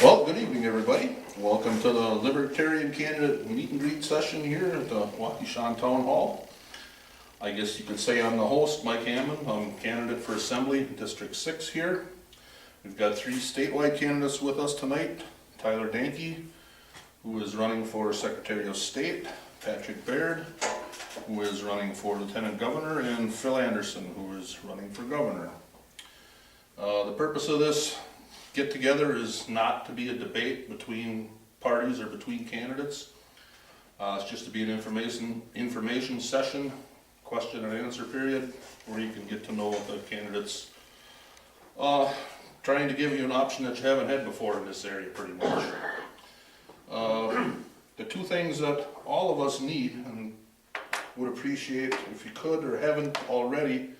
Well, good evening, everybody. Welcome to the Libertarian candidate meet and greet session here at the Waukesha Town Hall. I guess you could say I'm the host, Mike Hammond. I'm candidate for Assembly, District 6 here. We've got 3 statewide candidates with us tonight. Tyler Danke, who is running for Secretary of State, Patrick Baird, who is running for Lieutenant Governor, and Phil Anderson, who is running for Governor. The purpose of this get together is not to be a debate between parties or between candidates. It's just to be an information session, question and answer period, where you can get to know the candidates. Trying to give you an option that you haven't had before in this area, pretty much. The 2 things that all of us need and would appreciate if you could or haven't already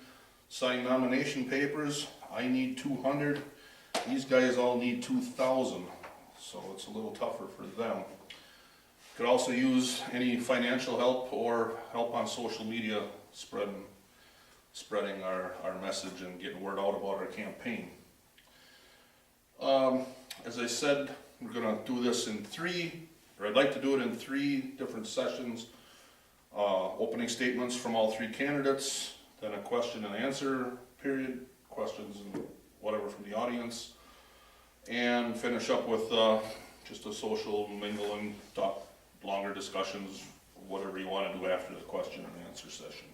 sign nomination papers. I need 200. These guys all need 2,000, so it's a little tougher for them. Could also use any financial help or help on social media spreading our message and getting word out about our campaign. As I said, we're going to do this in 3, or I'd like to do it in 3 different sessions. Opening statements from all 3 candidates, then a question and answer period, questions and whatever from the audience, and finish up with just a social mingle and talk, longer discussions, whatever you want to do after the question and answer session.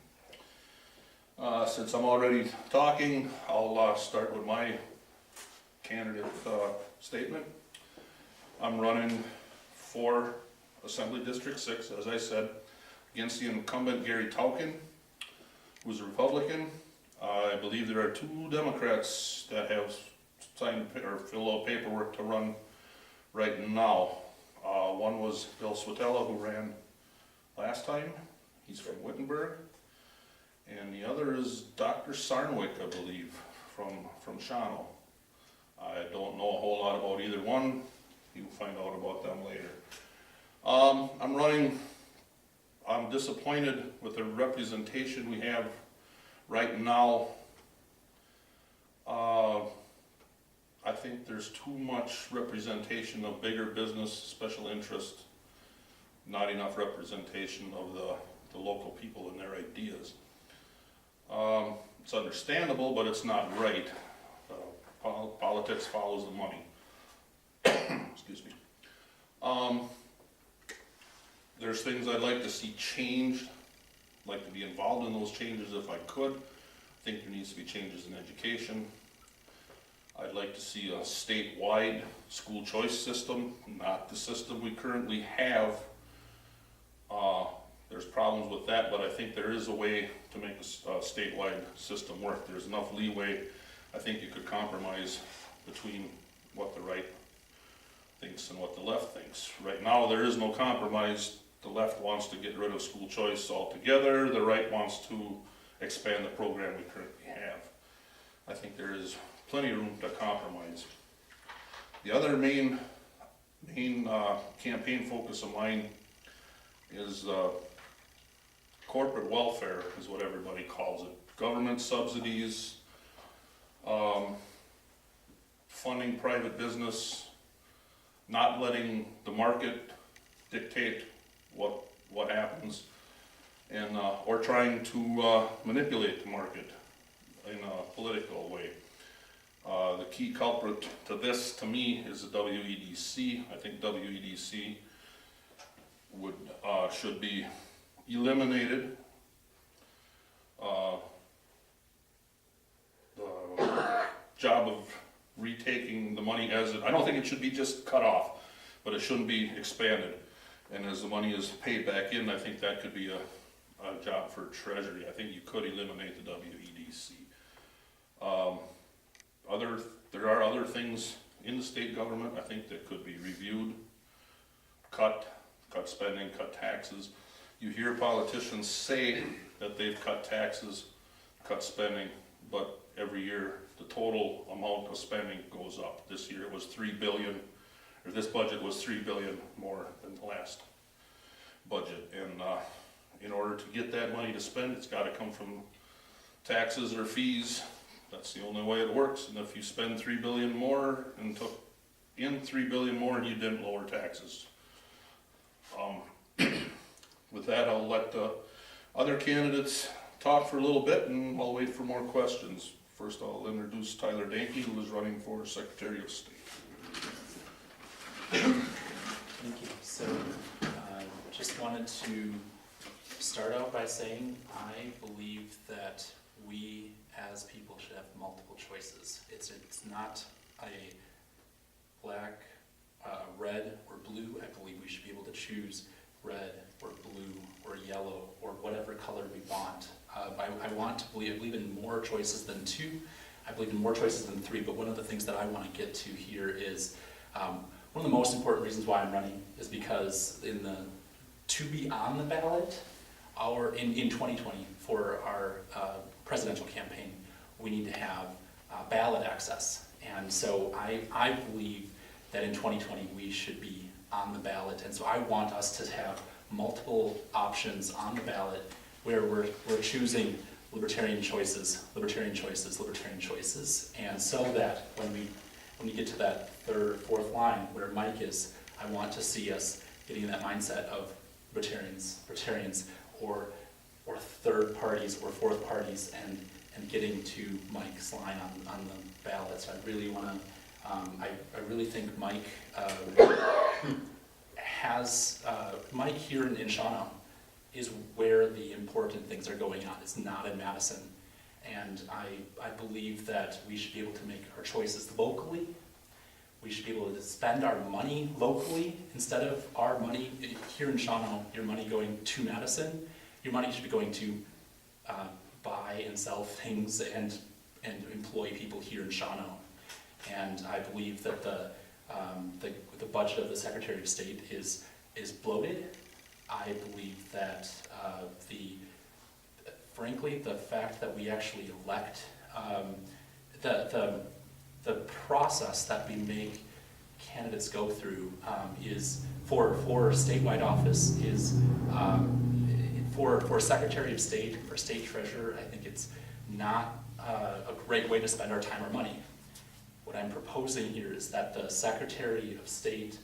Since I'm already talking, I'll start with my candidate statement. I'm running for Assembly District 6, as I said, against the incumbent Gary Tauken, who's a Republican. I believe there are 2 Democrats that have signed or filled out paperwork to run right now. One was Bill Switala, who ran last time. He's from Wittenberg. And the other is Dr. Sarnwick, I believe, from Shawano. I don't know a whole lot about either one. You'll find out about them later. I'm disappointed with the representation we have right now. I think there's too much representation of bigger business, special interest, not enough representation of the local people and their ideas. It's understandable, but it's not right. Politics follows the money. Excuse me. There's things I'd like to see changed. I'd like to be involved in those changes if I could. I think there needs to be changes in education. I'd like to see a statewide school choice system, not the system we currently have. There's problems with that, but I think there is a way to make a statewide system work. There's enough leeway. I think you could compromise between what the right thinks and what the left thinks. Right now there is no compromise. The left wants to get rid of school choice altogether. The right wants to expand the program we currently have. I think there is plenty of room to compromise. The other main campaign focus of mine is corporate welfare, is what everybody calls it. Government subsidies, funding private business, not letting the market dictate what happens, and or trying to manipulate the market in a political way. The key culprit to this, to me, is the WEDC. I think WEDC should be eliminated. The job of retaking the money I don't think it should be just cut off, but it shouldn't be expanded. And as the money is paid back in, I think that could be a job for Treasury. I think you could eliminate the WEDC. There are other things in the state government I think that could be reviewed, cut spending, cut taxes. You hear politicians say that they've cut taxes, cut spending, but every year the total amount of spending goes up. This year it was $3 billion, or this budget was $3 billion more than the last budget. And in order to get that money to spend, it's got to come from taxes or fees. That's the only way it works. And if you spend $3 billion more and took in 3 billion more and you didn't lower taxes. With that, I'll let the other candidates talk for a little bit and I'll wait for more questions. First, I'll introduce Tyler Danke, who is running for Secretary of State. Thank you. So, just wanted to start out by saying I believe that we as people should have multiple choices. It's not a black, red, or blue. I believe we should be able to choose red, or blue, or yellow, or whatever color we want. I believe in more choices than 2. I believe in more choices than 3, but one of the things that I want to get to here is one of the most important reasons why I'm running is because to be on the ballot, in 2020 for our presidential campaign, we need to have ballot access. And so I believe that in 2020 we should be on the ballot. And so I want us to have multiple options on the ballot where we're choosing libertarian choices, libertarian choices, libertarian choices. And so that when we get to that third, fourth line where Mike is, I want to see us getting in that mindset of libertarians, or third parties or fourth parties, and getting to Mike's line on the ballot. So I really want to, I really think Mike Mike here in Shawano is where the important things are going on. It's not in Madison. And I believe that we should be able to make our choices locally. We should be able to spend our money locally instead of our money here in Shawano, your money going to Madison. Your money should be going to buy and sell things and employ people here in Shawano. And I believe that the budget of the Secretary of State is bloated. I believe that frankly, the fact that we actually elect, the process that we make candidates go through is for statewide office is for Secretary of State, for State Treasurer. I think it's not a great way to spend our time or money. What I'm proposing here is that the Secretary of State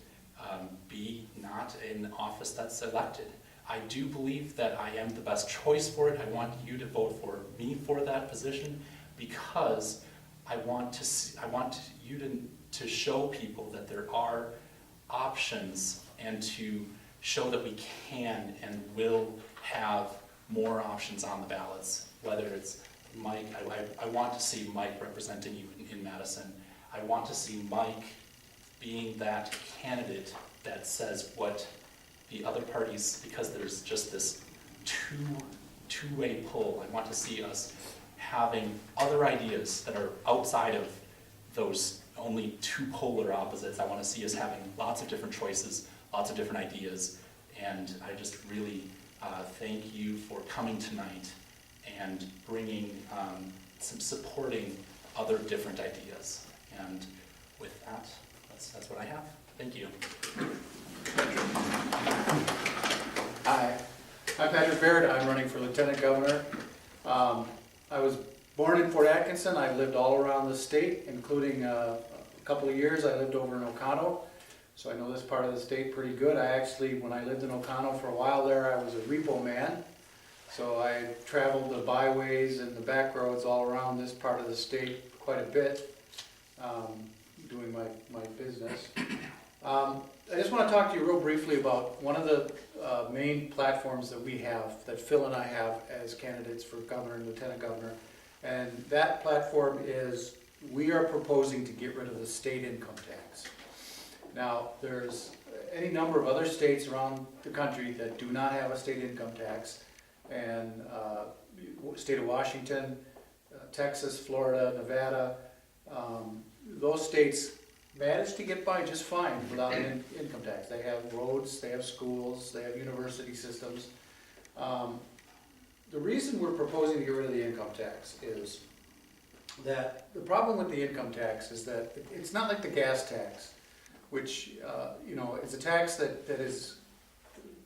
be not an office that's elected. I do believe that I am the best choice for it. I want you to vote for me for that position because I want you to show people that there are options and to show that we can and will have more options on the ballots. Whether it's Mike, I want to see Mike representing you in Madison. I want to see Mike being that candidate that says what the other parties, because there's just this two-way pull. I want to see us having other ideas that are outside of those only two polar opposites. I want to see us having lots of different choices, lots of different ideas, and I just really thank you for coming tonight and bringing supporting other different ideas. And with that, that's what I have. Thank you. Hi, I'm Patrick Baird. I'm running for Lieutenant Governor. I was born in Fort Atkinson. I lived all around the state, including a couple of years I lived over in Ocano, so I know this part of the state pretty good. I actually, when I lived in Ocano for a while there, I was a repo man. So I traveled the byways and the back roads all around this part of the state quite a bit, doing my business. I just want to talk to you real briefly about one of the main platforms that we have, that Phil and I have as candidates for governor and lieutenant governor. And that platform is, we are proposing to get rid of the state income tax. Now, there's any number of other states around the country that do not have a state income tax. And state of Washington, Texas, Florida, Nevada, those states manage to get by just fine without an income tax. They have roads, they have schools, they have university systems. The reason we're proposing to get rid of the income tax is that the problem with the income tax is that it's not like the gas tax, which it's a tax that is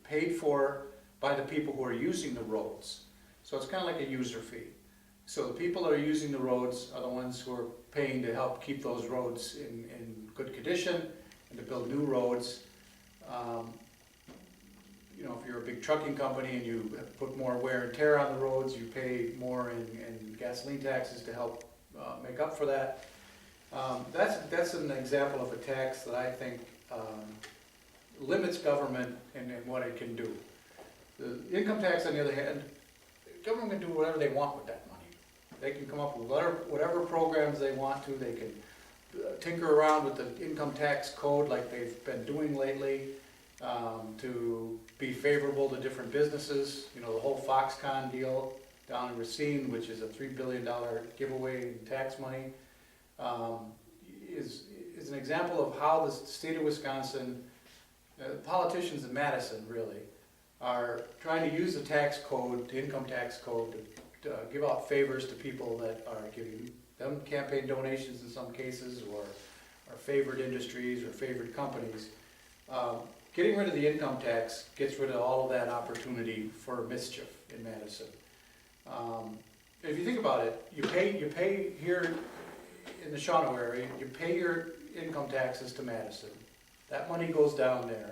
paid for by the people who are using the roads. So it's kind of like a user fee. So the people that are using the roads are the ones who are paying to help keep those roads in good condition and to build new roads. You know, if you're a big trucking company and you put more wear and tear on the roads, you pay more in gasoline taxes to help make up for that. That's an example of a tax that I think limits government and what it can do. The income tax, on the other hand, government can do whatever they want with that money. They can come up with whatever programs they want to. They can tinker around with the income tax code like they've been doing lately to be favorable to different businesses. You know, the whole Foxconn deal down in Racine, which is a $3 billion giveaway in tax money, is an example of how the state of Wisconsin, politicians in Madison really, are trying to use the tax code, the income tax code, to give out favors to people that are giving them campaign donations in some cases, or favored industries or favored companies. Getting rid of the income tax gets rid of all of that opportunity for mischief in Madison. If you think about it, you pay here in the Shawano area, you pay your income taxes to Madison. That money goes down there.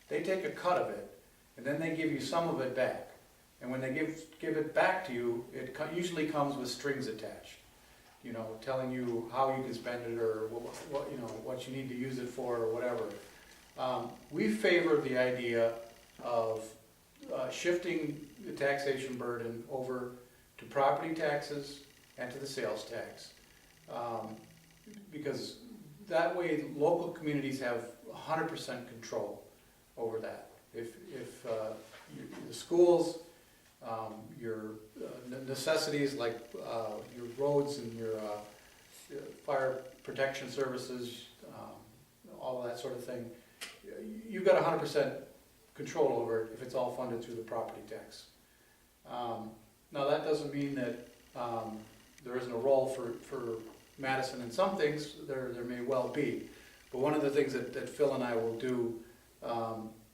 They take a cut of it, and then they give you some of it back. And when they give it back to you, it usually comes with strings attached. You know, telling you how you can spend it, or what you know, what you need to use it for, or whatever. We favor the idea of shifting the taxation burden over to property taxes and to the sales tax. Because that way local communities have 100% control over that. If the schools, your necessities like your roads and your fire protection services, all of that sort of thing, you've got 100% control over it if it's all funded through the property tax. Now that doesn't mean that there isn't a role for Madison in some things. There may well be, but one of the things that Phil and I will do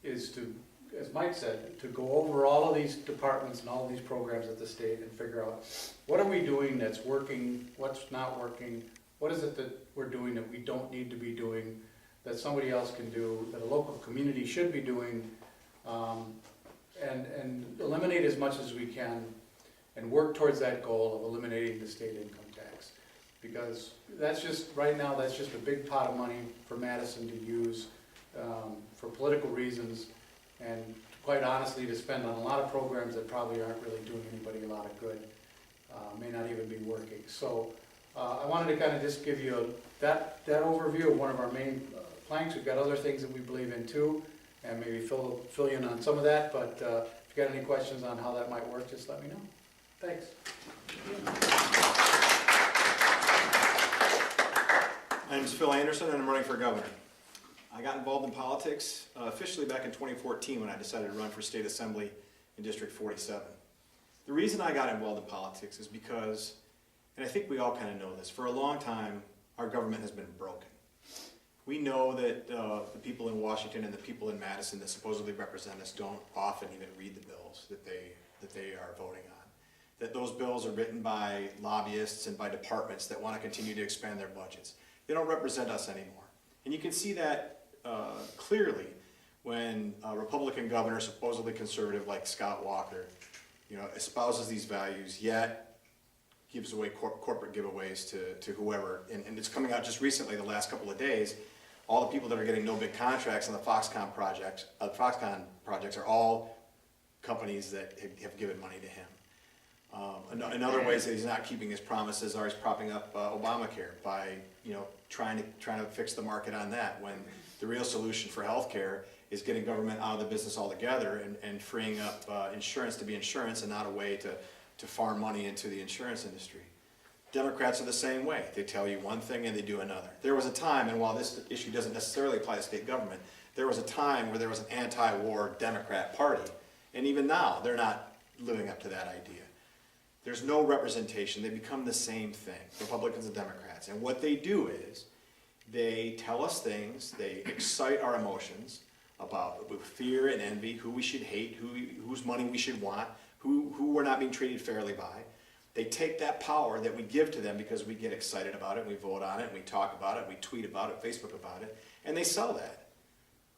is to, as Mike said, to go over all of these departments and all of these programs at the state and figure out what are we doing that's working, what's not working, what is it that we're doing that we don't need to be doing, that somebody else can do, that a local community should be doing, and eliminate as much as we can and work towards that goal of eliminating the state income tax. Because that's just, right now, that's just a big pot of money for Madison to use for political reasons, and quite honestly to spend on a lot of programs that probably aren't really doing anybody a lot of good, may not even be working. So I wanted to kind of just give you that overview of one of our main planks. We've got other things that we believe in too, and maybe fill you in on some of that, but if you got any questions on how that might work, just let me know. Thanks. My name is Phil Anderson and I'm running for governor. I got involved in politics officially back in 2014 when I decided to run for state assembly in District 47. The reason I got involved in politics is because, and I think we all kind of know this, for a long time our government has been broken. We know that the people in Washington and the people in Madison that supposedly represent us don't often even read the bills that they are voting on. That those bills are written by lobbyists and by departments that want to continue to expand their budgets. They don't represent us anymore. And you can see that clearly when a Republican governor, supposedly conservative like Scott Walker, espouses these values, yet gives away corporate giveaways to whoever. And it's coming out just recently, the last couple of days, all the people that are getting no bid contracts on the Foxconn projects are all companies that have given money to him. In other ways that he's not keeping his promises are he's propping up Obamacare by trying to fix the market on that, when the real solution for healthcare is getting government out of the business altogether and freeing up insurance to be insurance and not a way to farm money into the insurance industry. Democrats are the same way. They tell you one thing and they do another. There was a time, and while this issue doesn't necessarily apply to state government, there was a time where there was an anti-war Democrat party, and even now they're not living up to that idea. There's no representation. They become the same thing, Republicans and Democrats. And what they do is they tell us things, they excite our emotions about with fear and envy, who we should hate, whose money we should want, who we're not being treated fairly by. They take that power that we give to them because we get excited about it, we vote on it, we talk about it, we tweet about it, Facebook about it, and they sell that.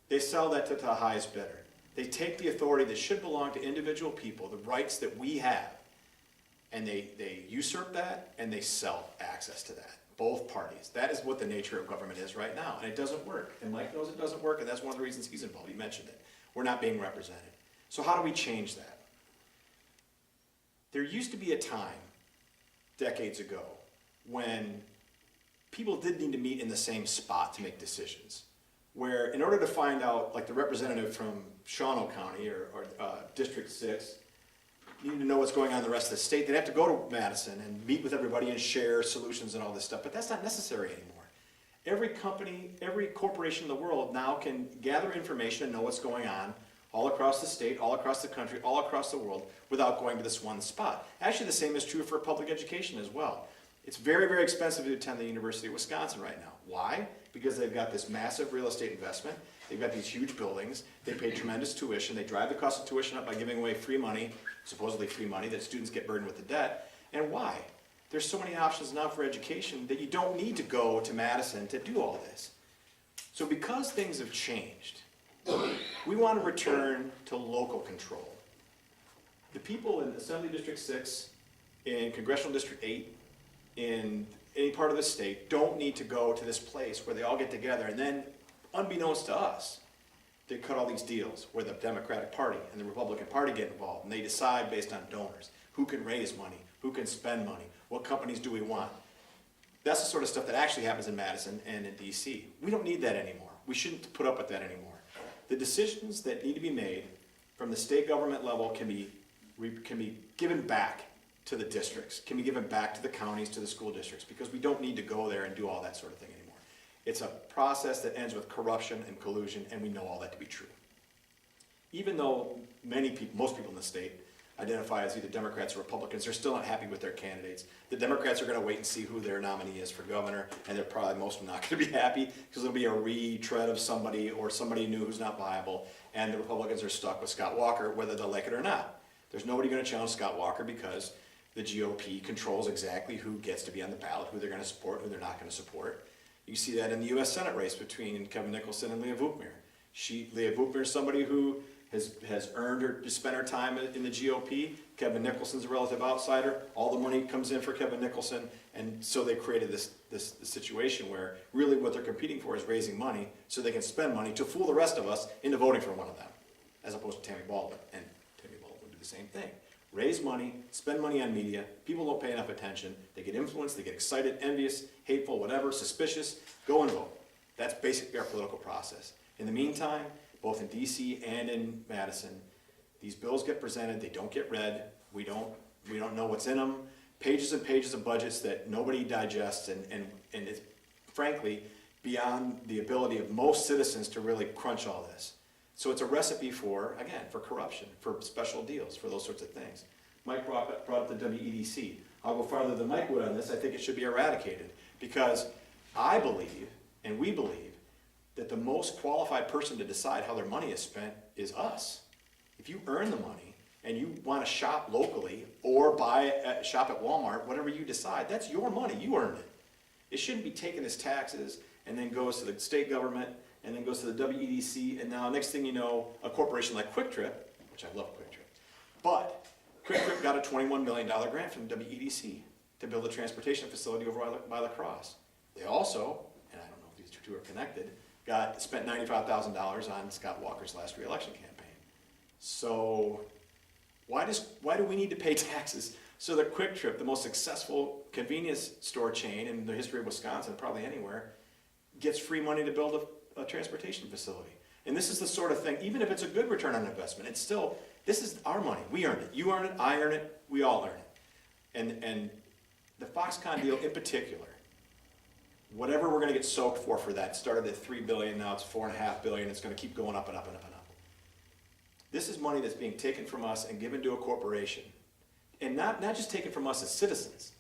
They sell that to the highest bidder. They take the authority that should belong to individual people, the rights that we have, and they usurp that and they sell access to that. Both parties. That is what the nature of government is right now, and it doesn't work. And Mike knows it doesn't work, and that's one of the reasons he's involved. He mentioned it. We're not being represented. So how do we change that? There used to be a time, decades ago, when people did need to meet in the same spot to make decisions. Where in order to find out, like the representative from Shawano County or District 6, needed to know what's going on in the rest of the state, they'd have to go to Madison and meet with everybody and share solutions and all this stuff, but that's not necessary anymore. Every company, every corporation in the world now can gather information and know what's going on all across the state, all across the country, all across the world without going to this one spot. Actually, the same is true for public education as well. It's very, very expensive to attend the University of Wisconsin right now. Why? Because they've got this massive real estate investment. They've got these huge buildings. They pay tremendous tuition. They drive the cost of tuition up by giving away free money, supposedly free money, that students get burdened with the debt. And why? There's so many options now for education that you don't need to go to Madison to do all this. So because things have changed, we want to return to local control. The people in Assembly District 6, in Congressional District 8, in any part of the state don't need to go to this place where they all get together and then, unbeknownst to us, they cut all these deals where the Democratic Party and the Republican Party get involved and they decide based on donors, who can raise money, who can spend money, what companies do we want. That's the sort of stuff that actually happens in Madison and in DC. We don't need that anymore. We shouldn't put up with that anymore. The decisions that need to be made from the state government level can be given back to the districts, can be given back to the counties, to the school districts, because we don't need to go there and do all that sort of thing anymore. It's a process that ends with corruption and collusion, and we know all that to be true. Even though most people in the state identify as either Democrats or Republicans, they're still not happy with their candidates. The Democrats are going to wait and see who their nominee is for governor, and they're probably most of them not going to be happy because it'll be a retread of somebody or somebody new who's not viable, and the Republicans are stuck with Scott Walker, whether they'll like it or not. There's nobody going to challenge Scott Walker because the GOP controls exactly who gets to be on the ballot, who they're going to support, who they're not going to support. You see that in the U.S. Senate race between Kevin Nicholson and Leah Vukmir. Leah Vukmir is somebody who has earned or spent her time in the GOP. Kevin Nicholson's a relative outsider. All the money comes in for Kevin Nicholson, and so they created this situation where really what they're competing for is raising money so they can spend money to fool the rest of us into voting for one of them, as opposed to Tammy Baldwin. And Tammy Baldwin would do the same thing. Raise money, spend money on media, people don't pay enough attention, they get influenced, they get excited, envious, hateful, whatever, suspicious, go and vote. That's basically our political process. In the meantime, both in DC and in Madison, these bills get presented, they don't get read, we don't know what's in them, pages and pages of budgets that nobody digests, and it's frankly beyond the ability of most citizens to really crunch all this. So it's a recipe for, again, for corruption, for special deals, for those sorts of things. Mike brought up the WEDC. I'll go farther than Mike would on this. I think it should be eradicated because I believe, and we believe, that the most qualified person to decide how their money is spent is us. If you earn the money and you want to shop locally or shop at Walmart, whatever you decide, that's your money. You earned it. It shouldn't be taken as taxes and then goes to the state government and then goes to the WEDC, and now next thing you know, a corporation like Quick Trip, which I love Quick Trip, but Quick Trip got a $21 million grant from WEDC to build a transportation facility over by La Crosse. They also, and I don't know if these two are connected, spent $95,000 on Scott Walker's last re-election campaign. So why do we need to pay taxes so that Quick Trip, the most successful convenience store chain in the history of Wisconsin, probably anywhere, gets free money to build a transportation facility? And this is the sort of thing, even if it's a good return on investment, it's still, this is our money. We earned it. You earn it, I earn it, we all earn it. And the Foxconn deal in particular, whatever we're going to get soaked for that, started at $3 billion, now it's $4.5 billion, it's going to keep going up and up and up and up. This is money that's being taken from us and given to a corporation. And not just taken from us as citizens,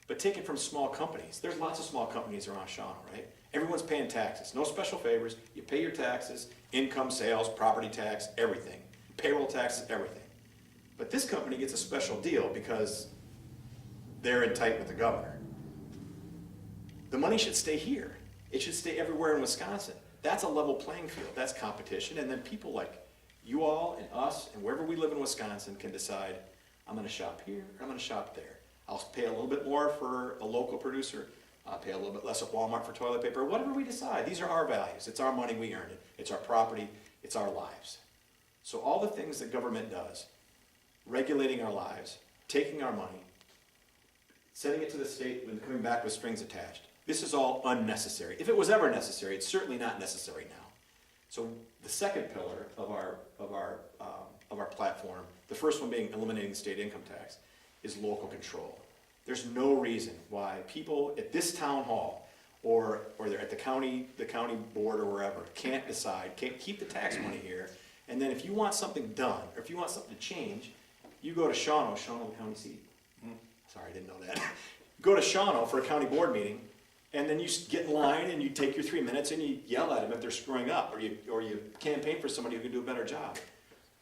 but taken from small companies. There's lots of small companies around Shawano, right? Everyone's paying taxes, no special favors. You pay your taxes, income, sales, property tax, everything. Payroll taxes, everything. But this company gets a special deal because they're in tight with the governor. The money should stay here. It should stay everywhere in Wisconsin. That's a level playing field. That's competition. And then people like you all and us and wherever we live in Wisconsin can decide, I'm gonna shop here, or I'm gonna shop there. I'll pay a little bit more for a local producer. I'll pay a little bit less at Walmart for toilet paper, whatever we decide. These are our values. It's our money, we earned it. It's our property, it's our lives. So all the things that government does, regulating our lives, taking our money, sending it to the state and coming back with strings attached, this is all unnecessary. If it was ever necessary, it's certainly not necessary now. So the second pillar of our platform, the first one being eliminating the state income tax, is local control. There's no reason why people at this town hall or they're at the county board or wherever can't decide, can't keep the tax money here, and then if you want something done or if you want something to change, you go to Shawano, the county seat. Sorry, I didn't know that. Go to Shawano for a county board meeting, and then you get in line and you take your 3 minutes and you yell at them if they're screwing up, or you campaign for somebody who can do a better job.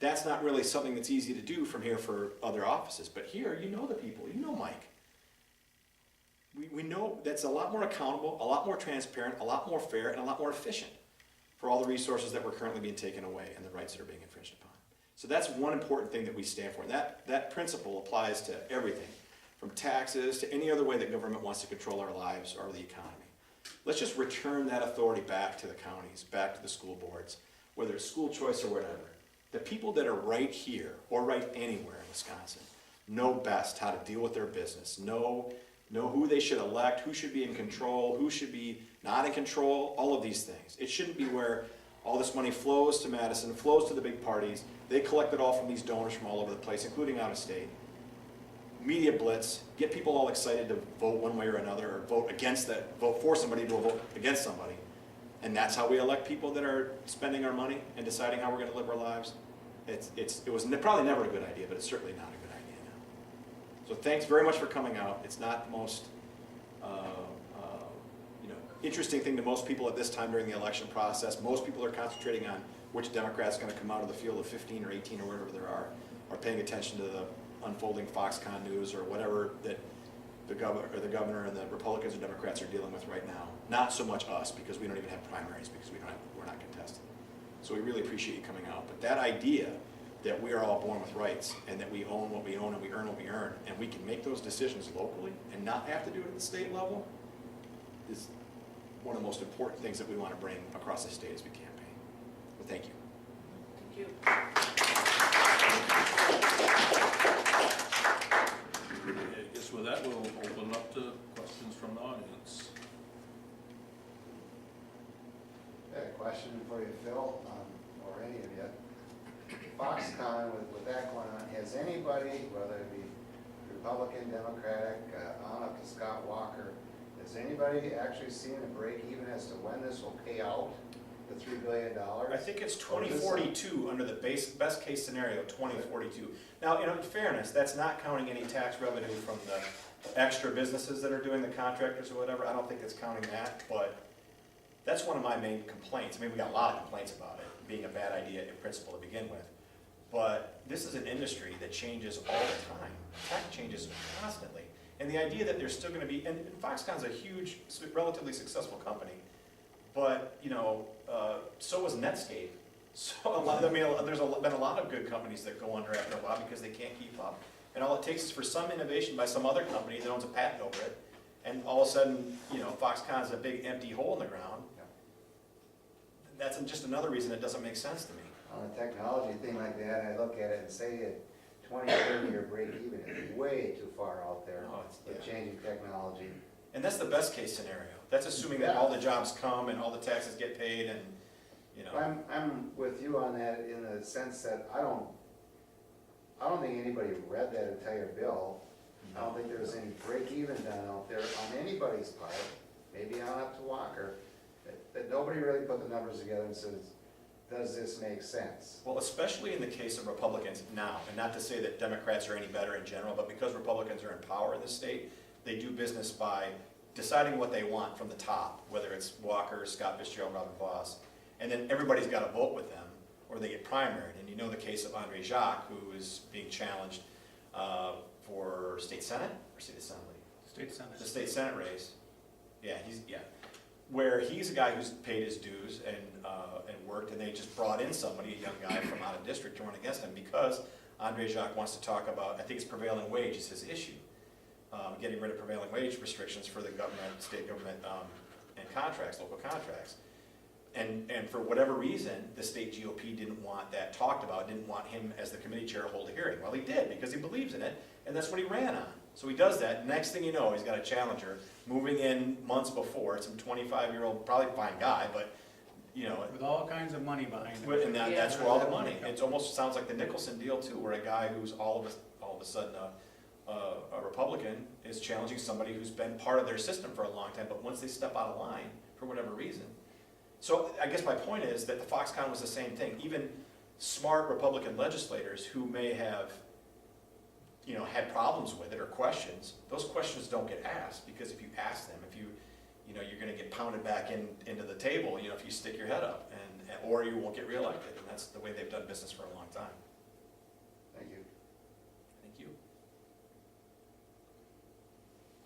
That's not really something that's easy to do from here for other offices, but here, you know the people, you know Mike. We know that's a lot more accountable, a lot more transparent, a lot more fair, and a lot more efficient for all the resources that were currently being taken away and the rights that are being infringed upon. So that's one important thing that we stand for. And that principle applies to everything, from taxes to any other way that government wants to control our lives or the economy. Let's just return that authority back to the counties, back to the school boards, whether it's school choice or whatever. The people that are right here or right anywhere in Wisconsin know best how to deal with their business, know who they should elect, who should be in control, who should be not in control, all of these things. It shouldn't be where all this money flows to Madison, flows to the big parties. They collect it all from these donors from all over the place, including out of state. Media blitz, get people all excited to vote one way or another, or vote for somebody to vote against somebody. And that's how we elect people that are spending our money and deciding how we're going to live our lives. It was probably never a good idea, but it's certainly not a good idea now. So thanks very much for coming out. It's not the most interesting thing to most people at this time during the election process. Most people are concentrating on which Democrat's going to come out of the field of 15 or 18 or whatever there are paying attention to the unfolding Foxconn news or whatever that the governor and the Republicans or Democrats are dealing with right now. Not so much us, because we don't even have primaries, because we're not contested. So we really appreciate you coming out. But that idea that we are all born with rights and that we own what we own and we earn what we earn, and we can make those decisions locally and not have to do it at the state level, is one of the most important things that we want to bring across the state as we campaign. Well, thank you. Thank you. I guess with that, we'll open up to questions from the audience. I had a question for you, Phil, or any of you. Foxconn, with that going on, has anybody, whether it be Republican, Democratic, on up to Scott Walker, has anybody actually seen a break even as to when this will pay out, the $3 billion? I think it's 2042 under the best case scenario, 2042. Now, in fairness, that's not counting any tax revenue from the extra businesses that are doing the contractors or whatever. I don't think it's counting that, but that's one of my main complaints. I mean, we got a lot of complaints about it being a bad idea in principle to begin with. But this is an industry that changes all the time. Tech changes constantly. And the idea that there's still going to be, and Foxconn's a huge, relatively successful company, but so was Netscape. So there's been a lot of good companies that go under after a while because they can't keep up. And all it takes is for some innovation by some other company that owns a patent over it, and all of a sudden, Foxconn's a big empty hole in the ground. That's just another reason it doesn't make sense to me. On a technology thing like that, I look at it and say that 2030 or break even is way too far out there with changing technology. And that's the best case scenario. That's assuming that all the jobs come and all the taxes get paid and, I'm with you on that in the sense that I don't think anybody read that entire bill. I don't think there was any break even done out there on anybody's part, maybe on up to Walker, that nobody really put the numbers together and says, does this make sense? Well, especially in the case of Republicans now, and not to say that Democrats are any better in general, but because Republicans are in power in the state, they do business by deciding what they want from the top, whether it's Walker, Scott Fitzgerald, Robin Voss, and then everybody's got to vote with them, or they get primaried. And you know the case of Andre Jacques, who is being challenged for state senate or state assembly. State Senate. the state senate race. Yeah, where he's a guy who's paid his dues and worked, and they just brought in somebody, a young guy from out of district to run against him because Andre Jacques wants to talk about, I think it's prevailing wage is his issue. Getting rid of prevailing wage restrictions for the government, state government, and contracts, local contracts. And for whatever reason, the state GOP didn't want that talked about, didn't want him as the committee chair to hold a hearing. Well, he did, because he believes in it, and that's what he ran on. So he does that, next thing you know, he's got a challenger moving in months before, some 25-year-old, probably fine guy, but, you know. With all kinds of money behind it. And that's where all the money, it almost sounds like the Nicholson deal too, where a guy who's all of a sudden a Republican is challenging somebody who's been part of their system for a long time, but once they step out of line, for whatever reason. So I guess my point is that the Foxconn was the same thing. Even smart Republican legislators who may have, you know, had problems with it or questions, those questions don't get asked, because if you ask them, you know, you're gonna get pounded back into the table, you know, if you stick your head up, or you won't get reelected, and that's the way they've done business for a long time. Thank you. Thank you.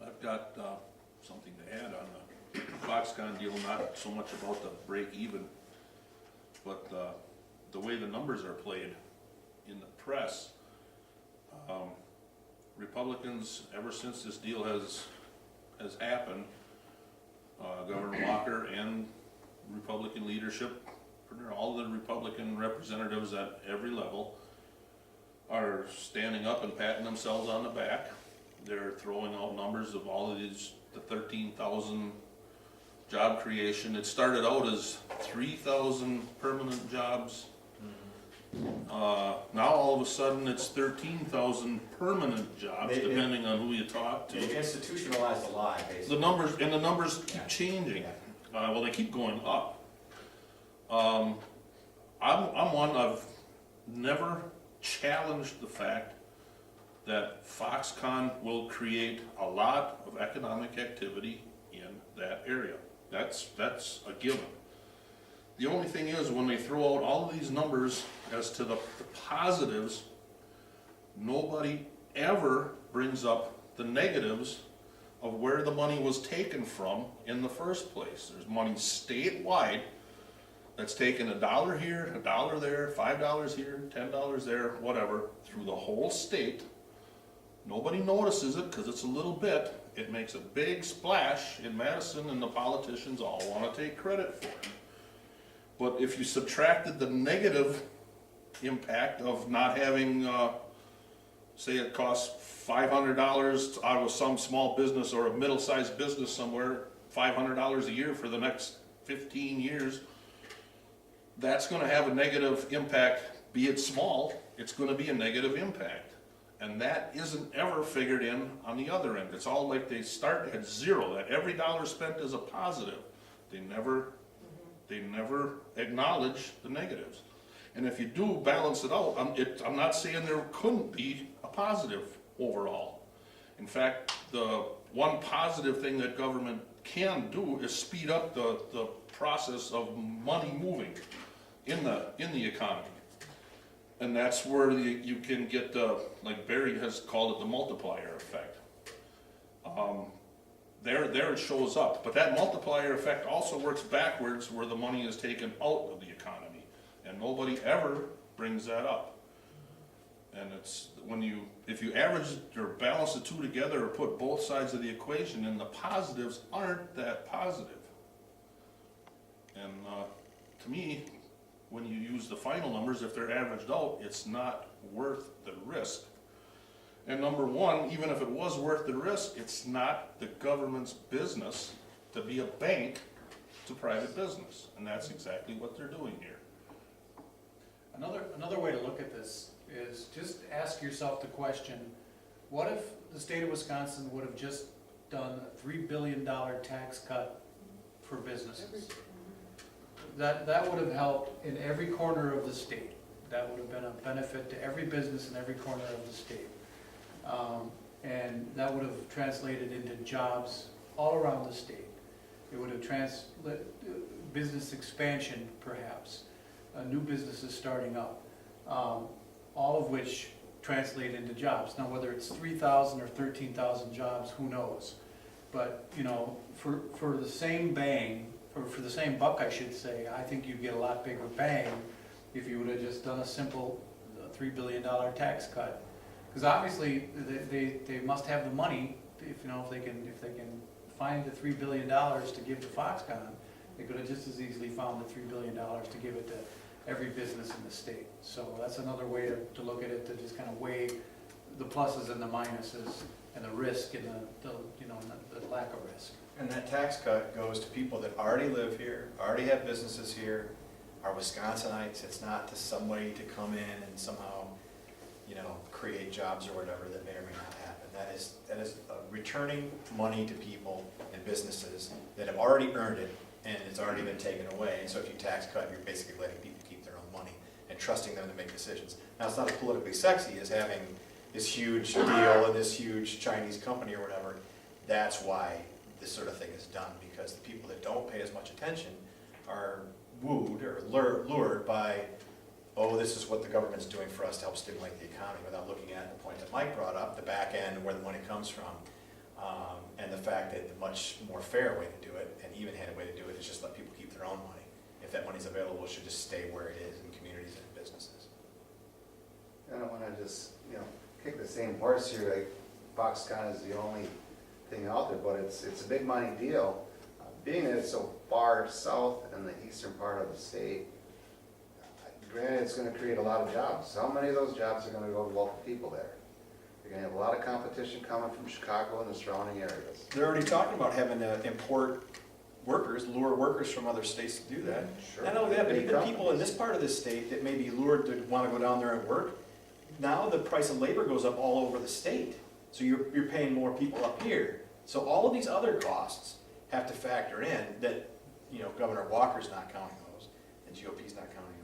I've got something to add on the Foxconn deal, not so much about the break even, but the way the numbers are played in the press. Republicans, ever since this deal has happened, Governor Walker and Republican leadership, all the Republican representatives at every level are standing up and patting themselves on the back. They're throwing out numbers of all of these, the 13,000 job creation. It started out as 3,000 permanent jobs. Now all of a sudden it's 13,000 permanent jobs, depending on who you talk to. They've institutionalized a lie, basically. The numbers keep changing. Well, they keep going up. I'm one, I've never challenged the fact that Foxconn will create a lot of economic activity in that area. That's a given. The only thing is, when they throw out all of these numbers as to the positives, nobody ever brings up the negatives of where the money was taken from in the first place. There's money statewide that's taken $1 here, $1 there, $5 here, $10 there, whatever, through the whole state. Nobody notices it because it's a little bit. It makes a big splash in Madison, and the politicians all want to take credit for it. But if you subtracted the negative impact of not having, say it costs $500 out of some small business or a middle-sized business somewhere, $500 a year for the next 15 years, that's going to have a negative impact. Be it small, it's going to be a negative impact. And that isn't ever figured in on the other end. It's all like they start at zero, that every dollar spent is a positive. They never acknowledge the negatives. And if you do balance it out, I'm not saying there couldn't be a positive overall. In fact, the one positive thing that government can do is speed up the process of money moving in the economy. And that's where you can get the, like Barry has called it, the multiplier effect. There it shows up, but that multiplier effect also works backwards where the money is taken out of the economy, and nobody ever brings that up. And it's if you average or balance the two together or put both sides of the equation, and the positives aren't that positive. And to me, when you use the final numbers, if they're averaged out, it's not worth the risk. And number one, even if it was worth the risk, it's not the government's business to be a bank to private business. And that's exactly what they're doing here. Another way to look at this is just ask yourself the question, what if the state of Wisconsin would have just done a $3 billion tax cut for businesses? That would have helped in every corner of the state. That would have been a benefit to every business in every corner of the state. And that would have translated into jobs all around the state. It would have translated business expansion, perhaps, new businesses starting up, all of which translate into jobs. Now, whether it's 3,000 or 13,000 jobs, who knows? But, you know, for the same bang, or for the same buck, I should say, I think you'd get a lot bigger bang if you would have just done a simple $3 billion tax cut. Because obviously, they must have the money, if, you know, if they can find the $3 billion to give to Foxconn, they could have just as easily found the $3 billion to give it to every business in the state. So that's another way to look at it, to just kind of weigh the pluses and the minuses and the risk and the you know, the lack of risk. And that tax cut goes to people that already live here, already have businesses here, are Wisconsinites. It's not to somebody to come in and somehow, you know, create jobs or whatever that may or may not happen. That is returning money to people and businesses that have already earned it, and it's already been taken away. And so if you tax cut, you're basically letting people keep their own money and trusting them to make decisions. Now, it's not as politically sexy as having this huge deal and this huge Chinese company or whatever. That's why this sort of thing is done, because the people that don't pay as much attention are wooed or lured by, oh, this is what the government's doing for us to help stimulate the economy, without looking at the point that Mike brought up, the back end, where the money comes from, and the fact that the much more fair way to do it, and even-handed way to do it, is just let people keep their own money. If that money's available, it should just stay where it is in communities and in businesses. I don't wanna just, you know, kick the same horse here, like Foxconn is the only thing out there, but it's a big money deal. Being that it's so far south in the eastern part of the state, granted, it's gonna create a lot of jobs. How many of those jobs are gonna go to local people there? You're gonna have a lot of competition coming from Chicago and the surrounding areas. They're already talking about having to import workers, lure workers from other states to do that. Sure. Not only that, but Big even people in companies. this part of the state that may be lured to want to go down there and work, now the price of labor goes up all over the state. So you're paying more people up here. So all of these other costs have to factor in that, you know, Governor Walker's not counting those, and GOP's not counting them,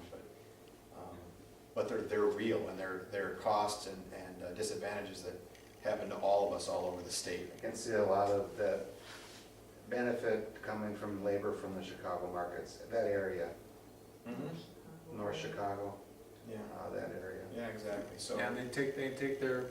but they're real, and they're costs and disadvantages that happen to all of us all over the state. I can see a lot of that benefit coming from labor from the Chicago markets, that area, North Chicago, Yeah, that area. yeah, exactly, so. Yeah, and they take their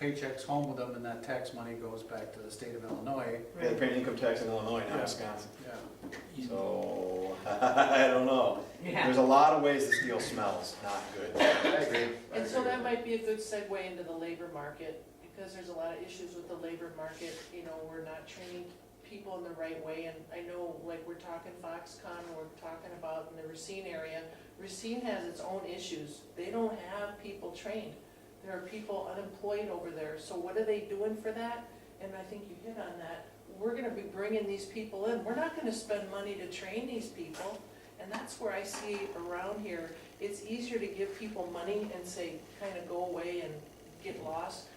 paychecks home with them, and that tax money goes back to the state of Illinois. Yeah, they're paying income tax in Illinois, not Yeah. Wisconsin. Yeah. So, I don't know. There's a lot of ways this deal smells not good. I agree. And so that might be a good segue into the labor market, because there's a lot of issues with the labor market. You know, we're not training people in the right way, and I know, like, we're talking Foxconn, we're talking about in the Racine area. Racine has its own issues. They don't have people trained. There are people unemployed over there, so what are they doing for that? And I think you hit on that. We're gonna be bringing these people in. We're not gonna spend money to train these people, and that's where I see around here, it's easier to give people money and say, kind of go away and get lost,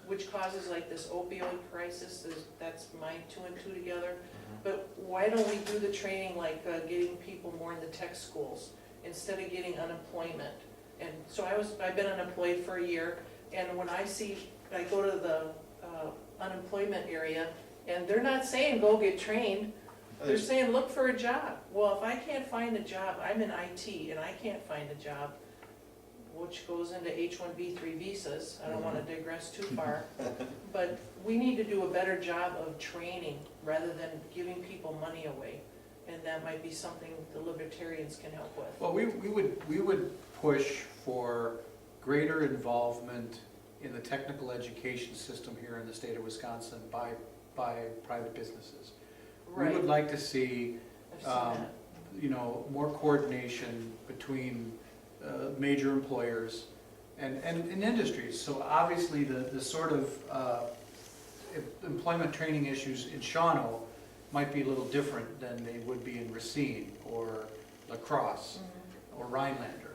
which causes like this opioid crisis. That's my 2 and 2 together. But why don't we do the training, like getting people more in the tech schools instead of getting unemployment? And so I've been unemployed for a year, and when I go to the unemployment area, and they're not saying go get trained, they're saying look for a job. Well, if I can't find a job, I'm in IT and I can't find a job, which goes into H-1B3 visas. I don't want to digress too far, but we need to do a better job of training rather than giving people money away. And that might be something the Libertarians can help with. Well, we would push for greater involvement in the technical education system here in the state of Wisconsin by private businesses. We would like to see, I've seen that. you know, more coordination between major employers and industries. So obviously the sort of employment training issues in Shawano might be a little different than they would be in Racine or La Crosse or Rhinelander.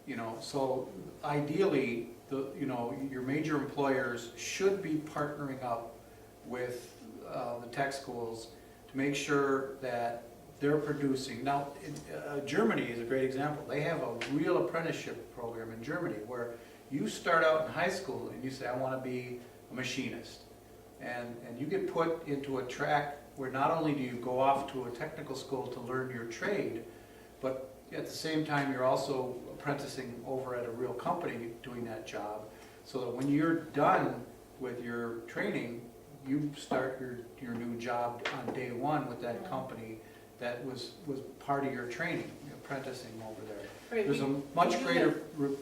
You know, so ideally, your major employers should be partnering up with the tech schools to make sure that they're producing. Now, Germany is a great example. They have a real apprenticeship program in Germany where you start out in high school and you say, I want to be a machinist. And you get put into a track where not only do you go off to a technical school to learn your trade, but at the same time you're also apprenticing over at a real company doing that job, so that when you're done with your training, you start your new job on day one with that company that was part of your training, apprenticing over there. Right, There's a we much do greater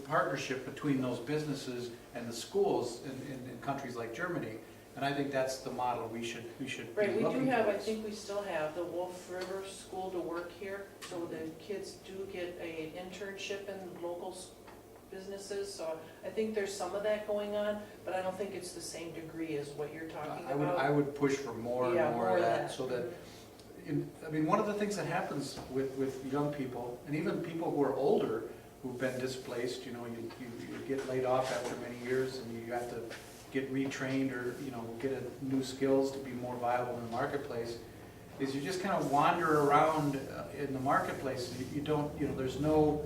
partnership between those businesses and the schools in countries like Germany, and I think that's the model we should be Right, we do looking have, I towards. think we still have the Wolf River School to work here, so the kids do get an internship in local businesses, so I think there's some of that going on, but I don't think it's the same degree as what you're talking about. I would push for more Yeah, and more of that, so that, I mean, one of the things that happens with young people, and even people who are older, who've been displaced, you get laid off after many years, and you have to get retrained or, get new skills to be more viable in the marketplace, is you just kind of wander around in the marketplace, and you don't, there's no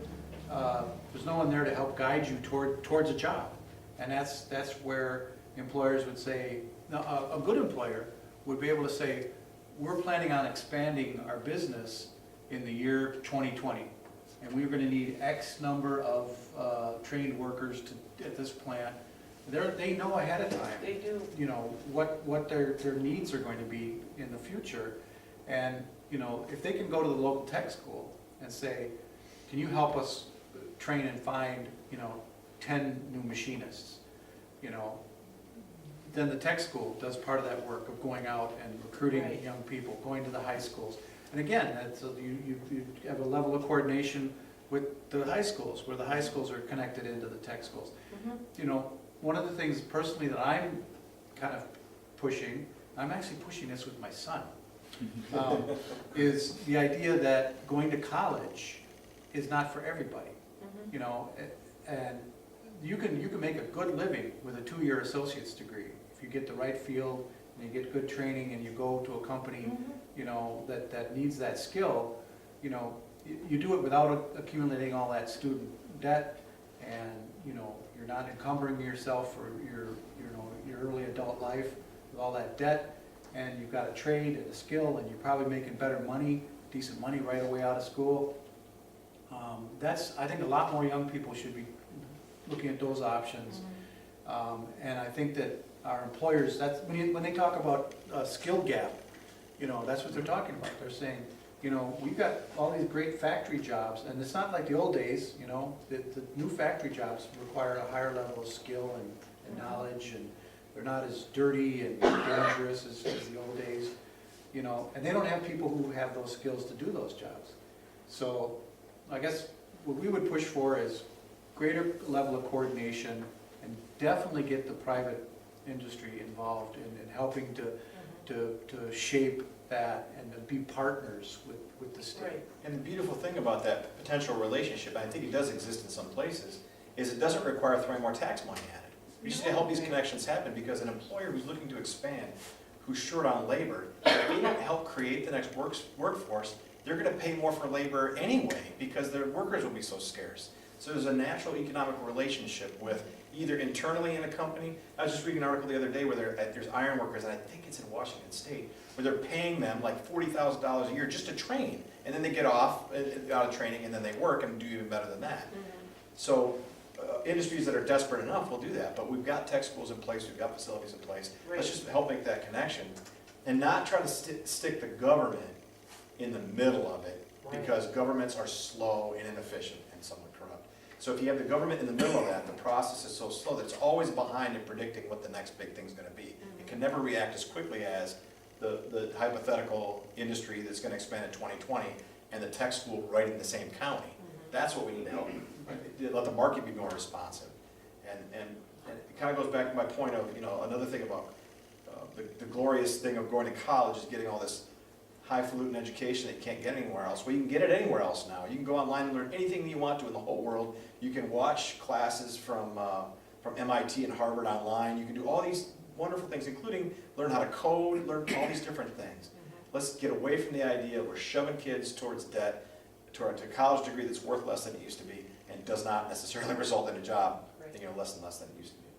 one there to help guide you towards a job. And that's where employers would say, a good employer would be able to say, we're planning on expanding our business in the year 2020. And we're gonna need X number of trained workers at this plant. They know ahead of time, They do. what their needs are going to be in the future. And, if they can go to the local tech school and say, can you help us train and find, 10 new machinists, then the tech school does part of that work of going out and recruiting Right. young people, going to the high schools. And again, you have a level of coordination with the high schools, where the high schools are connected into the tech schools. Mhm. One of the things personally that I'm kind of pushing, I'm actually pushing this with my son, is the idea that going to college is not for everybody. Mhm. And you can make a good living with a 2-year associate's degree if you get the right field and you get good training and you go to a company, Mhm. that needs that skill. You do it without accumulating all that student debt, and you're not encumbering yourself for your early adult life with all that debt, and you've got a trade and a skill, and you're probably making better money, decent money right away out of school. I think a lot more young people should be looking at those options. And I think that our employers, that's, when they talk about a skill gap, that's what they're talking about. They're saying, we've got all these great factory jobs, and it's not like the old days, the new factory jobs require a higher level of skill and knowledge, and they're not as dirty and dangerous as the old days, and they don't have people who have those skills to do those jobs. So I guess what we would push for is greater level of coordination, and definitely get the private industry involved in helping to shape that and to be partners with the state. Right. And the beautiful thing about that potential relationship, and I think it does exist in some places, is it doesn't require throwing more tax money at it. We just need to help these connections happen, because an employer who's looking to expand, who's short on labor, if they don't help create the next workforce, they're gonna pay more for labor anyway, because their workers will be so scarce. So there's a natural economic relationship with either internally in a company. I was just reading an article the other day where there's iron workers, and I think it's in Washington State, where they're paying them like $40,000 a year just to train, and then they get off out of training, and then they work and do even better than that. So industries that are desperate enough will do that, but we've got tech schools in place, we've got facilities in place. Right. Let's just help make that connection, and not try to stick the government in the middle of it, Right. because governments are slow and inefficient and somewhat corrupt. So if you have the government in the middle of that, the process is so slow that it's always behind in predicting what the next big thing's gonna be. It can never react as quickly as the hypothetical industry that's gonna expand in 2020 and the tech school right in the same county. That's what we need to help. Let the market be more responsive. And it kind of goes back to my point of, another thing about the glorious thing of going to college is getting all this highfalutin education that you can't get anywhere else. Well, you can get it anywhere else now. You can go online and learn anything you want to in the whole world. You can watch classes from MIT and Harvard online. You can do all these wonderful things, including learn how to code, learn all these different things. Let's get away from the idea we're shoving kids towards debt, to a college degree that's worth less than it used to be, and does not necessarily result in a job, less and less than it used to be.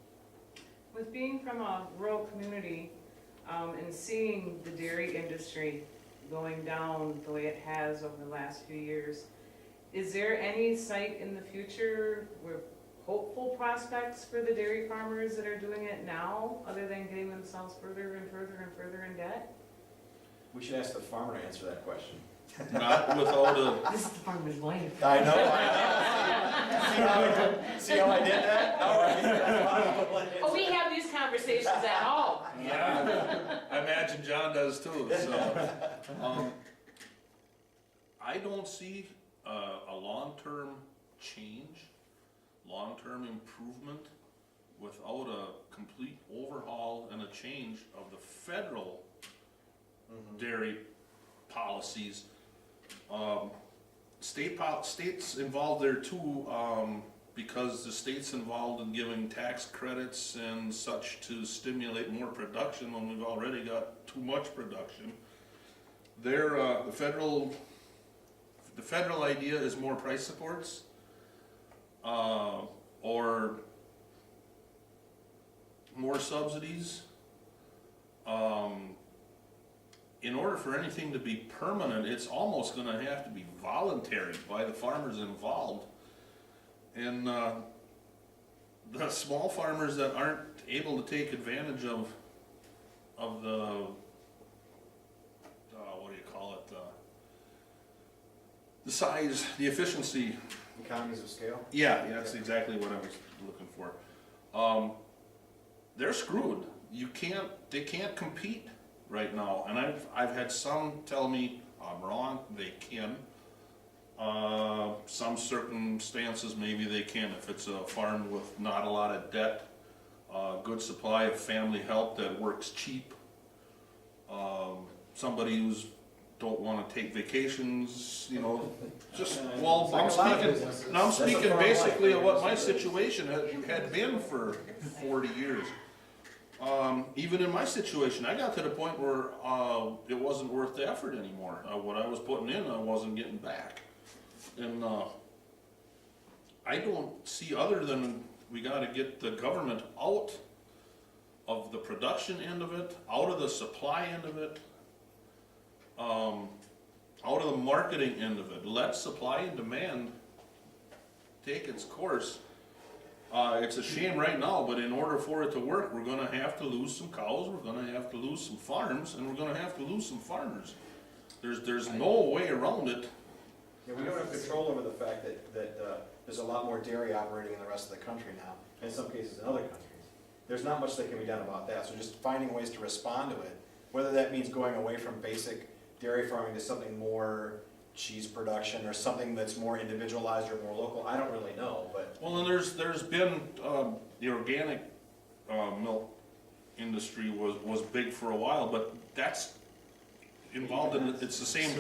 With being from a rural community and seeing the dairy industry going down the way it has over the last few years, is there any sight in the future where hopeful prospects for the dairy farmers that are doing it now, other than getting themselves further and further and further in debt? We should ask the farmer to answer that question. Not without a, This is the farmer's life. I know. See how I did that? All right. Oh, we have these conversations at home. yeah, I imagine John does too, so. I don't see a long-term change, long-term improvement without a complete overhaul and a change of the federal dairy policies. States involved there too, because the state's involved in giving tax credits and such to stimulate more production when we've already got too much production. The federal idea is more price supports, or more subsidies. In order for anything to be permanent, it's almost gonna have to be voluntary by the farmers involved. And the small farmers that aren't able to take advantage of the, what do you call it, the size, the efficiency. Economies of scale? Yeah, that's exactly what I was looking for. They're screwed. They can't compete right now. And I've had some tell me I'm wrong, they can. Some circumstances, maybe they can. If it's a farm with not a lot of debt, good supply of family help that works cheap, somebody who's don't want to take vacations, you know, just, well, I'm speaking basically of what my situation had been for 40 years. Even in my situation, I got to the point where it wasn't worth the effort anymore. What I was putting in, I wasn't getting back. And I don't see, other than we got to get the government out of the production end of it, out of the supply end of it, out of the marketing end of it. Let supply and demand take its course. It's a shame right now, but in order for it to work, we're gonna have to lose some cows, we're gonna have to lose some farms, and we're gonna have to lose some farmers. There's no way around it. Yeah, we don't have control over the fact that there's a lot more dairy operating in the rest of the country now, in some cases in other countries. There's not much that can be done about that, so just finding ways to respond to it, whether that means going away from basic dairy farming to something more cheese production or something that's more individualized or more local, I don't really know, but. Well, and there's been, the organic milk industry was big for a while, but that's involved in, it's the same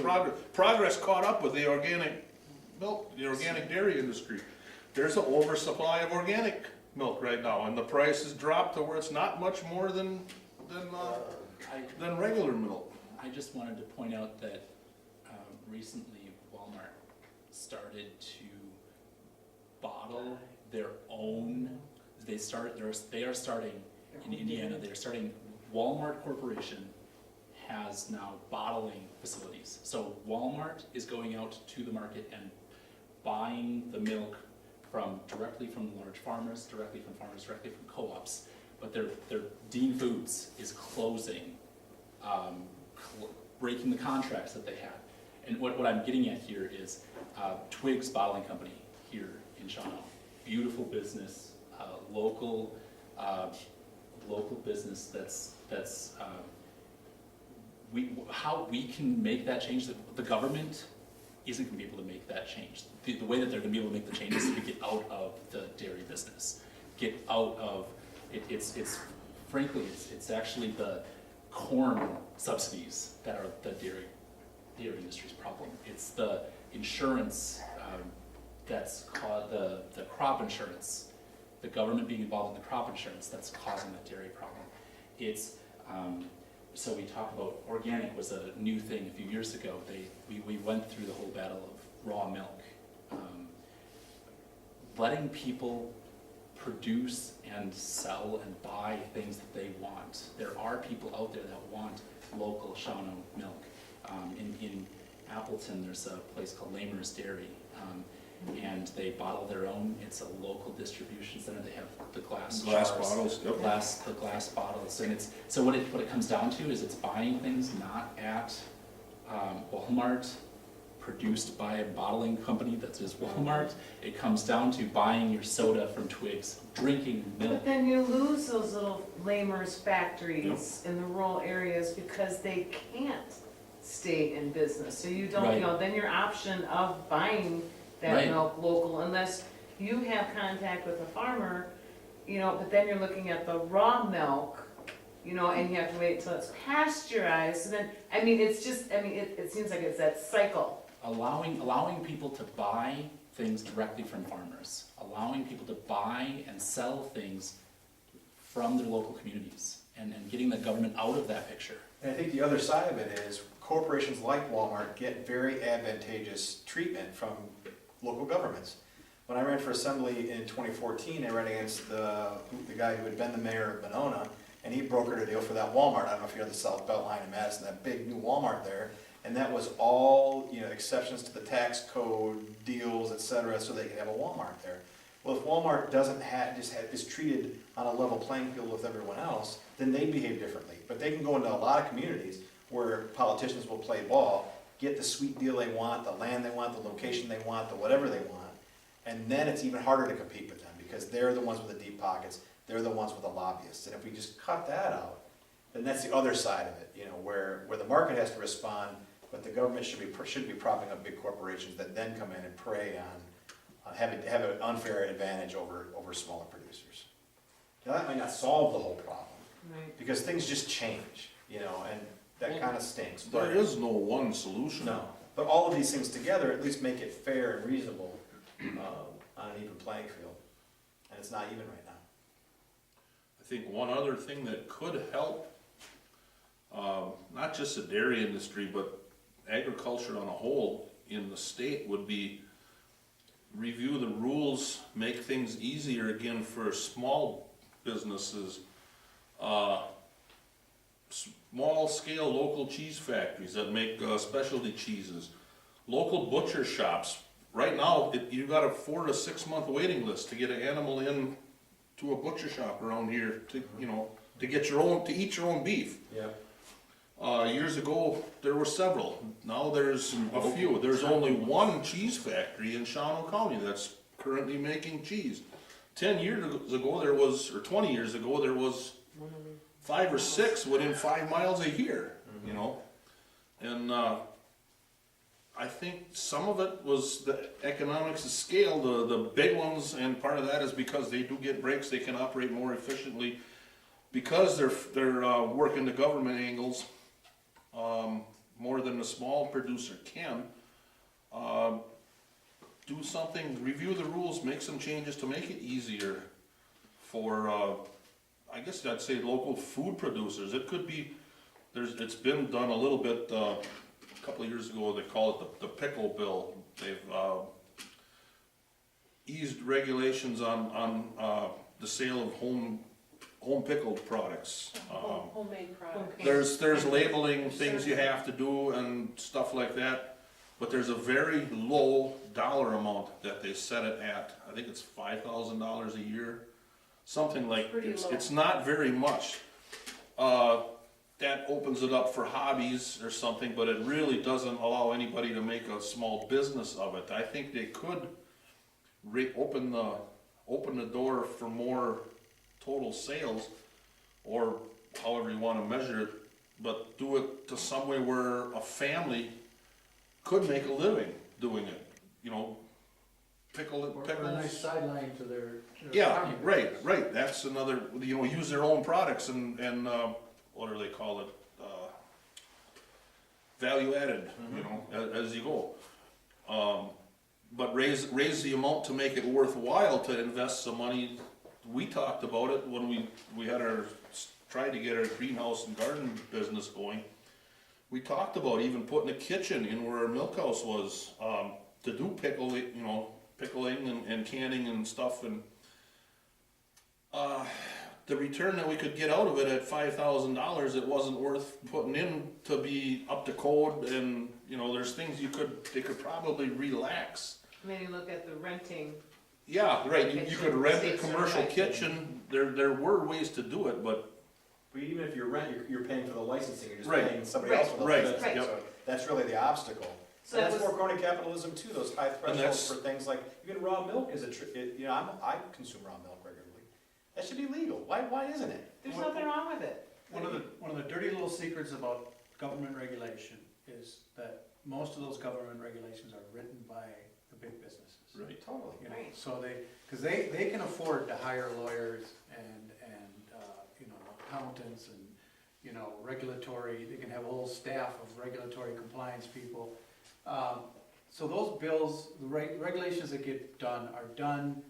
progress caught up with the organic milk, the organic dairy industry. There's an oversupply of organic milk right now, and the price has dropped to where it's not much more than regular milk. I just wanted to point out that recently Walmart started to bottle their own. They are starting in Indiana. They're starting. Walmart Corporation has now bottling facilities. So Walmart is going out to the market and buying the milk directly from large farmers, directly from co-ops. But their Dean Foods is closing, breaking the contracts that they had. And what I'm getting at here is Twig's Bottling Company here in Shawano. Beautiful business, local business how we can make that change. The government isn't going to be able to make that change. The way that they're going to be able to make the change is to get out of the dairy business. Get out of it. It's frankly, it's actually the corn subsidies that are the dairy industry's problem. It's the insurance that's caused the crop insurance, the government being involved in the crop insurance that's causing the dairy problem. It's so we talk about organic was a new thing a few years ago. We went through the whole battle of raw milk, letting people produce and sell and buy things that they want. There are people out there that want local Shawano milk. In Appleton, there's a place called Lamer's Dairy. and they bottle their own. It's a local distribution center. They have the glass Glass jars, bottles, yep. the glass bottles, and it's, so what it comes down to is it's buying things not at Walmart, produced by a bottling company that is Walmart. It comes down to buying your soda from Twiggs, drinking milk. But then you lose those little lamers factories in the rural areas because they can't stay in business. So you don't, Right. you know, then your option of buying that Right. milk local, unless you have contact with a farmer, you know, but then you're looking at the raw milk, you know, and you have to wait till it's pasteurized. So then, I mean, it's just, I mean, it seems like it's that cycle. Allowing people to buy things directly from farmers, allowing people to buy and sell things from their local communities, and getting the government out of that picture. And I think the other side of it is corporations like Walmart get very advantageous treatment from local governments. When I ran for assembly in 2014, I ran against the guy who had been the mayor of Monona, and he brokered a deal for that Walmart. I don't know if you know the South Beltline in Madison, that big new Walmart there. And that was all, you know, exceptions to the tax code, deals, et cetera, so they could have a Walmart there. Well, if Walmart doesn't have, is treated on a level playing field with everyone else, then they behave differently. But they can go into a lot of communities where politicians will play ball, get the sweet deal they want, the land they want, the location they want, the whatever they want, and then it's even harder to compete with them because they're the ones with the deep pockets, they're the ones with the lobbyists. And if we just cut that out, then that's the other side of it, you know, where the market has to respond, but the government should be propping up big corporations that then come in and prey on have an unfair advantage over smaller producers. Now that might not solve the whole problem, Right. because things just change, you know, and that kind of stinks. There But is no one solution. no, but all of these things together at least make it fair and reasonable on an even playing field, and it's not even right now. I think one other thing that could help, not just the dairy industry, but agriculture on a whole in the state would be review the rules, make things easier again for small businesses. Small scale local cheese factories that make specialty cheeses. Local butcher shops. Right now, you got a 4 to 6 month waiting list to get an animal in to a butcher shop around here to, you know, to get to eat your own beef. Yeah. Years ago, there were several. Now there's a few. There's only one cheese factory in Shawano County that's currently making cheese. 10 years ago there was, or 20 years ago, there was 5 or 6 within 5 miles a year, you know? And I think some of it was the economics of scale, the big ones, and part of that is because they do get breaks, they can operate more efficiently. Because they're working the government angles more than the small producer can, do something, review the rules, make some changes to make it easier for, I guess I'd say local food producers. It could be, it's been done a little bit, a couple of years ago, they call it the pickle bill. They've eased regulations on the sale of home pickled products. Homemade products. There's labeling things you have to do and stuff like that, but there's a very low dollar amount that they set it at. I think it's $5,000 a year, something like, Pretty low. it's not very much. That opens it up for hobbies or something, but it really doesn't allow anybody to make a small business of it. I think they could open the door for more total sales, or however you want to measure it, but do it to some way where a family could make a living doing it, you know, pickles. Or a nice sideline to their. Yeah, farming right, business. right, that's another, you know, use their own products and what do they call it? Value added, you know, as you go. But raise the amount to make it worthwhile to invest some money. We talked about it when we had tried to get our greenhouse and garden business going. We talked about even putting a kitchen in where our milk house was, to do pickling and canning and stuff, and the return that we could get out of it at $5,000, it wasn't worth putting in to be up to code, and you know, there's things they could probably relax And then you look at the renting, Yeah, right, you could rent a Kitchen, commercial right. kitchen, there were ways to do it, but, But even if you're rent, you're paying for the licensing, you're just Right. paying somebody else for the Right, licensing, right. so that's really the obstacle. so And that that's was, more crony capitalism too, those high thresholds that's- for things like, even raw milk is I consume raw milk regularly. That should be legal, why isn't it? there's nothing wrong with it. One of the dirty little secrets about government regulation is that most of those government regulations are written by the big businesses. right. Totally. You know, Right. so because they can afford to hire lawyers and, you know, accountants and, you know, regulatory, they can have a whole staff of regulatory compliance people. So those bills, the regulations that get done are done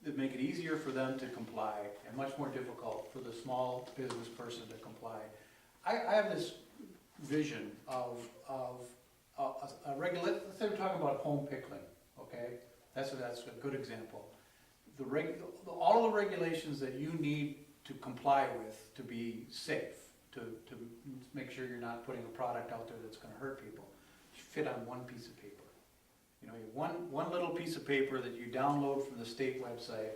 that make it easier for them to comply and much more difficult for the small business person to comply. I have this vision of a let's say we're talking about home pickling, okay? That's a good example. All the regulations that you need to comply with to be safe, to make sure you're not putting a product out there that's gonna hurt people, fit on one piece of paper. You know, you have one little piece of paper that you download from the state website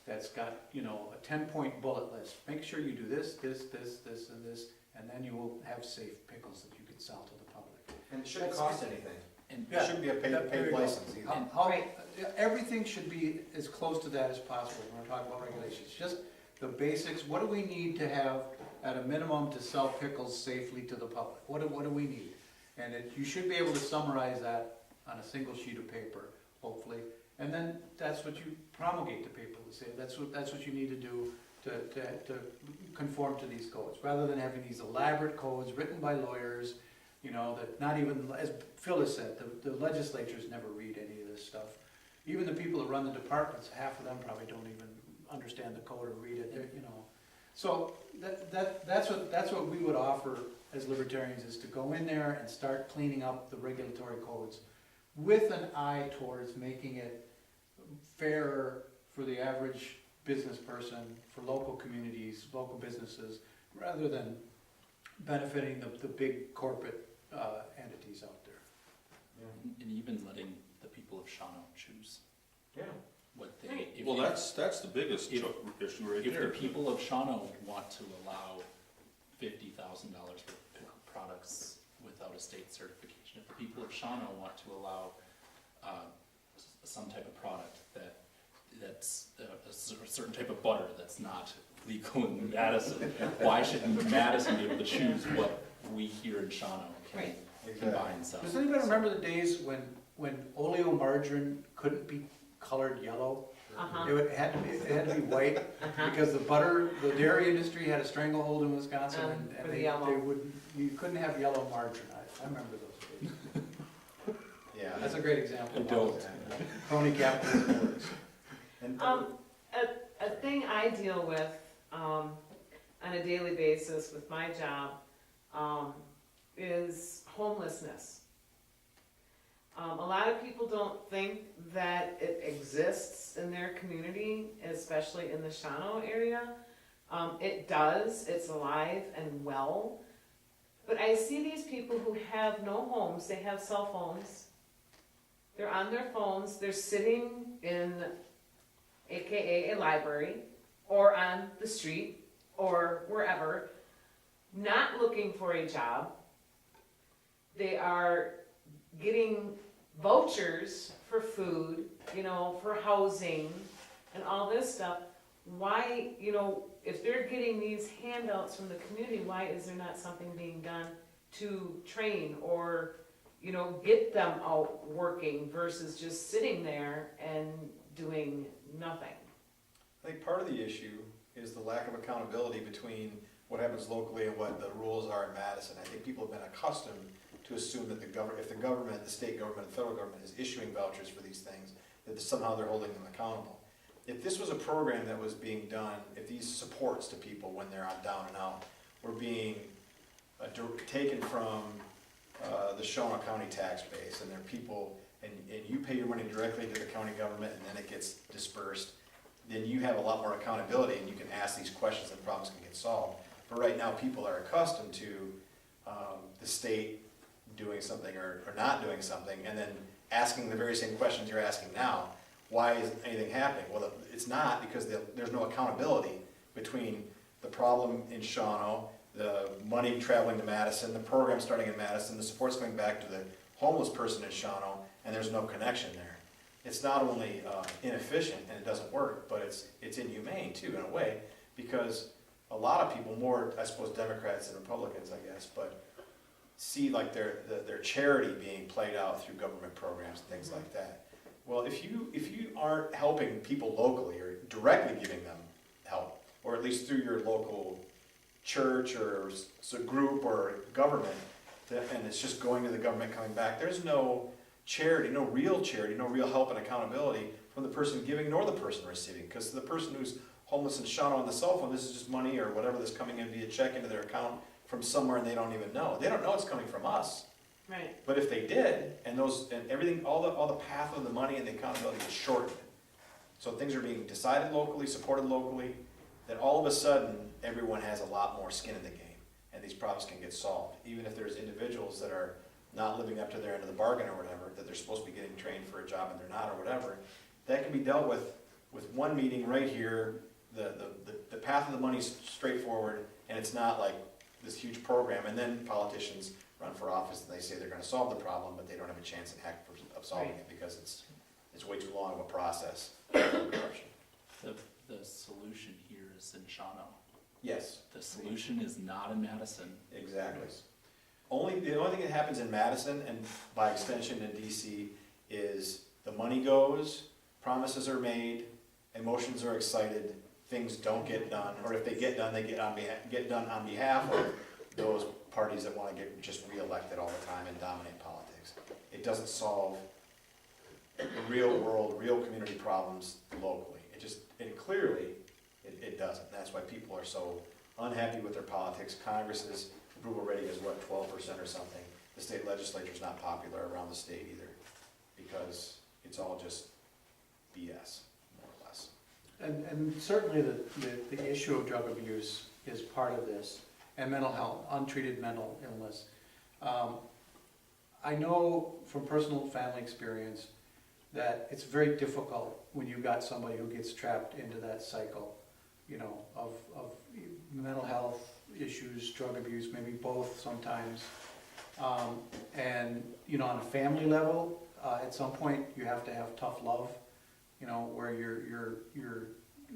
that's got, you know, a 10-point bullet list. Make sure you do this, this, this, this, and this, and then you will have safe pickles that you can sell to the public. And it shouldn't cost anything. And It shouldn't be a There paid you go. license either. Right. Everything should be as close to that as possible when we're talking about regulations. Just the basics, what do we need to have at a minimum to sell pickles safely to the public? What do we need? And you should be able to summarize that on a single sheet of paper, hopefully. And then that's what you promulgate to people, to say, that's what you need to do to conform to these codes, rather than having these elaborate codes written by lawyers, you know, that not even, as Phil has said, the legislatures never read any of this stuff. Even the people that run the departments, half of them probably don't even understand the code or read it, you know. So that's what we would offer as libertarians, is to go in there and start cleaning up the regulatory codes with an eye towards making it fairer for the average business person, for local communities, local businesses, rather than benefiting the big corporate entities out there. and even letting the people of Shawano choose Yeah. what they. Right. if- Well, that's the biggest If- issue right If the there. people of Shawano want to allow $50,000 worth of pickle products without a state certification, if the people of Shawano want to allow some type of product that's a certain type of butter that's not legal in Madison, why shouldn't Madison be able to choose what we here in Shawano Right. can buy and sell? Does anybody remember the days when oleomargarine couldn't be colored yellow? Uh-huh. It had to be white, because the dairy industry had a stranglehold in Wisconsin, and For the they yellow. wouldn't, you couldn't have yellow margarine. I remember those days. Yeah. That's a great example. I of don't. how crony capitalism works. And A thing I deal with, on a daily basis with my job, is homelessness. A lot of people don't think that it exists in their community, especially in the Shawano area. It does, it's alive and well. But I see these people who have no homes, they have cell phones. They're on their phones, they're sitting in AKA a library, or on the street, or wherever, not looking for a job. They are getting vouchers for food, you know, for housing, and all this stuff. Why, you know, if they're getting these handouts from the community, why is there not something being done to train or, you know, get them out working versus just sitting there and doing nothing? I think part of the issue is the lack of accountability between what happens locally and what the rules are in Madison. I think people have been accustomed to assume that if the government, the state government, the federal government is issuing vouchers for these things, that somehow they're holding them accountable. If this was a program that was being done, if these supports to people when they're on down and out were being taken from the Shawano County tax base, and they're people, and you pay your money directly to the county government, and then it gets dispersed, then you have a lot more accountability, and you can ask these questions and problems can get solved. But right now, people are accustomed to the state doing something or not doing something, and then asking the very same questions you're asking now. Why isn't anything happening? Well, it's not, because there's no accountability between the problem in Shawano, the money traveling to Madison, the program starting in Madison, the support's coming back to the homeless person in Shawano, and there's no connection there. It's not only inefficient and it doesn't work, but it's inhumane too, in a way, because a lot of people, more, I suppose, Democrats and Republicans, I guess, but see like their charity being played out through government programs and things like that. Well, if you aren't helping people locally or directly giving them help, or at least through your local church or group or government, and it's just going to the government coming back, there's no charity, no real help and accountability from the person giving nor the person receiving. Because the person who's homeless and Shawano on the cell phone, this is just money or whatever that's coming in via check into their account from somewhere, and they don't even know. They don't know it's coming from us. Right. But if they did, and everything, all the path of the money and the accountability is shortened, so things are being decided locally, supported locally, then all of a sudden everyone has a lot more skin in the game, and these problems can get solved. Even if there's individuals that are not living up to their end of the bargain or whatever, that they're supposed to be getting trained for a job and they're not or whatever, that can be dealt with one meeting right here. The path of the money's straightforward, and it's not like this huge program, and then politicians run for office and they say they're gonna solve the problem, but they don't have a chance in heck of solving it because it's way too long of a process. The solution here is in Shawano. Yes, The solution is not in Madison. exactly. The only thing that happens in Madison and by extension in DC is the money goes, promises are made, emotions are excited, things don't get done, or if they get done, they get done on behalf of those parties that want to get just reelected all the time and dominate politics. It doesn't solve real world, real community problems locally. It doesn't. That's why people are so unhappy with their politics. Congress's approval rating is what, 12% or something. The state legislature's not popular around the state either, because it's all just BS, more or less. And certainly the issue of drug abuse is part of this, and mental health, untreated mental illness. I know from personal family experience that it's very difficult when you've got somebody who gets trapped into that cycle, you know, of mental health issues, drug abuse, maybe both sometimes. And, you know, on a family level, at some point you have to have tough love, you know, where you're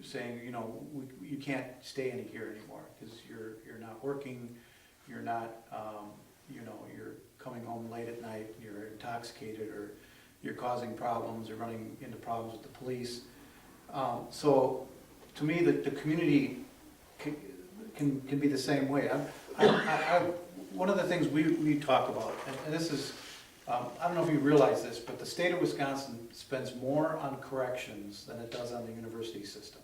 saying, you know, you can't stay in here anymore because you're not working, you're not, you know, you're coming home late at night, you're intoxicated, or you're causing problems, or running into problems with the police. So to me, the community can be the same way. One of the things we talk about, and this is, I don't know if you realize this, but the state of Wisconsin spends more on corrections than it does on the university system.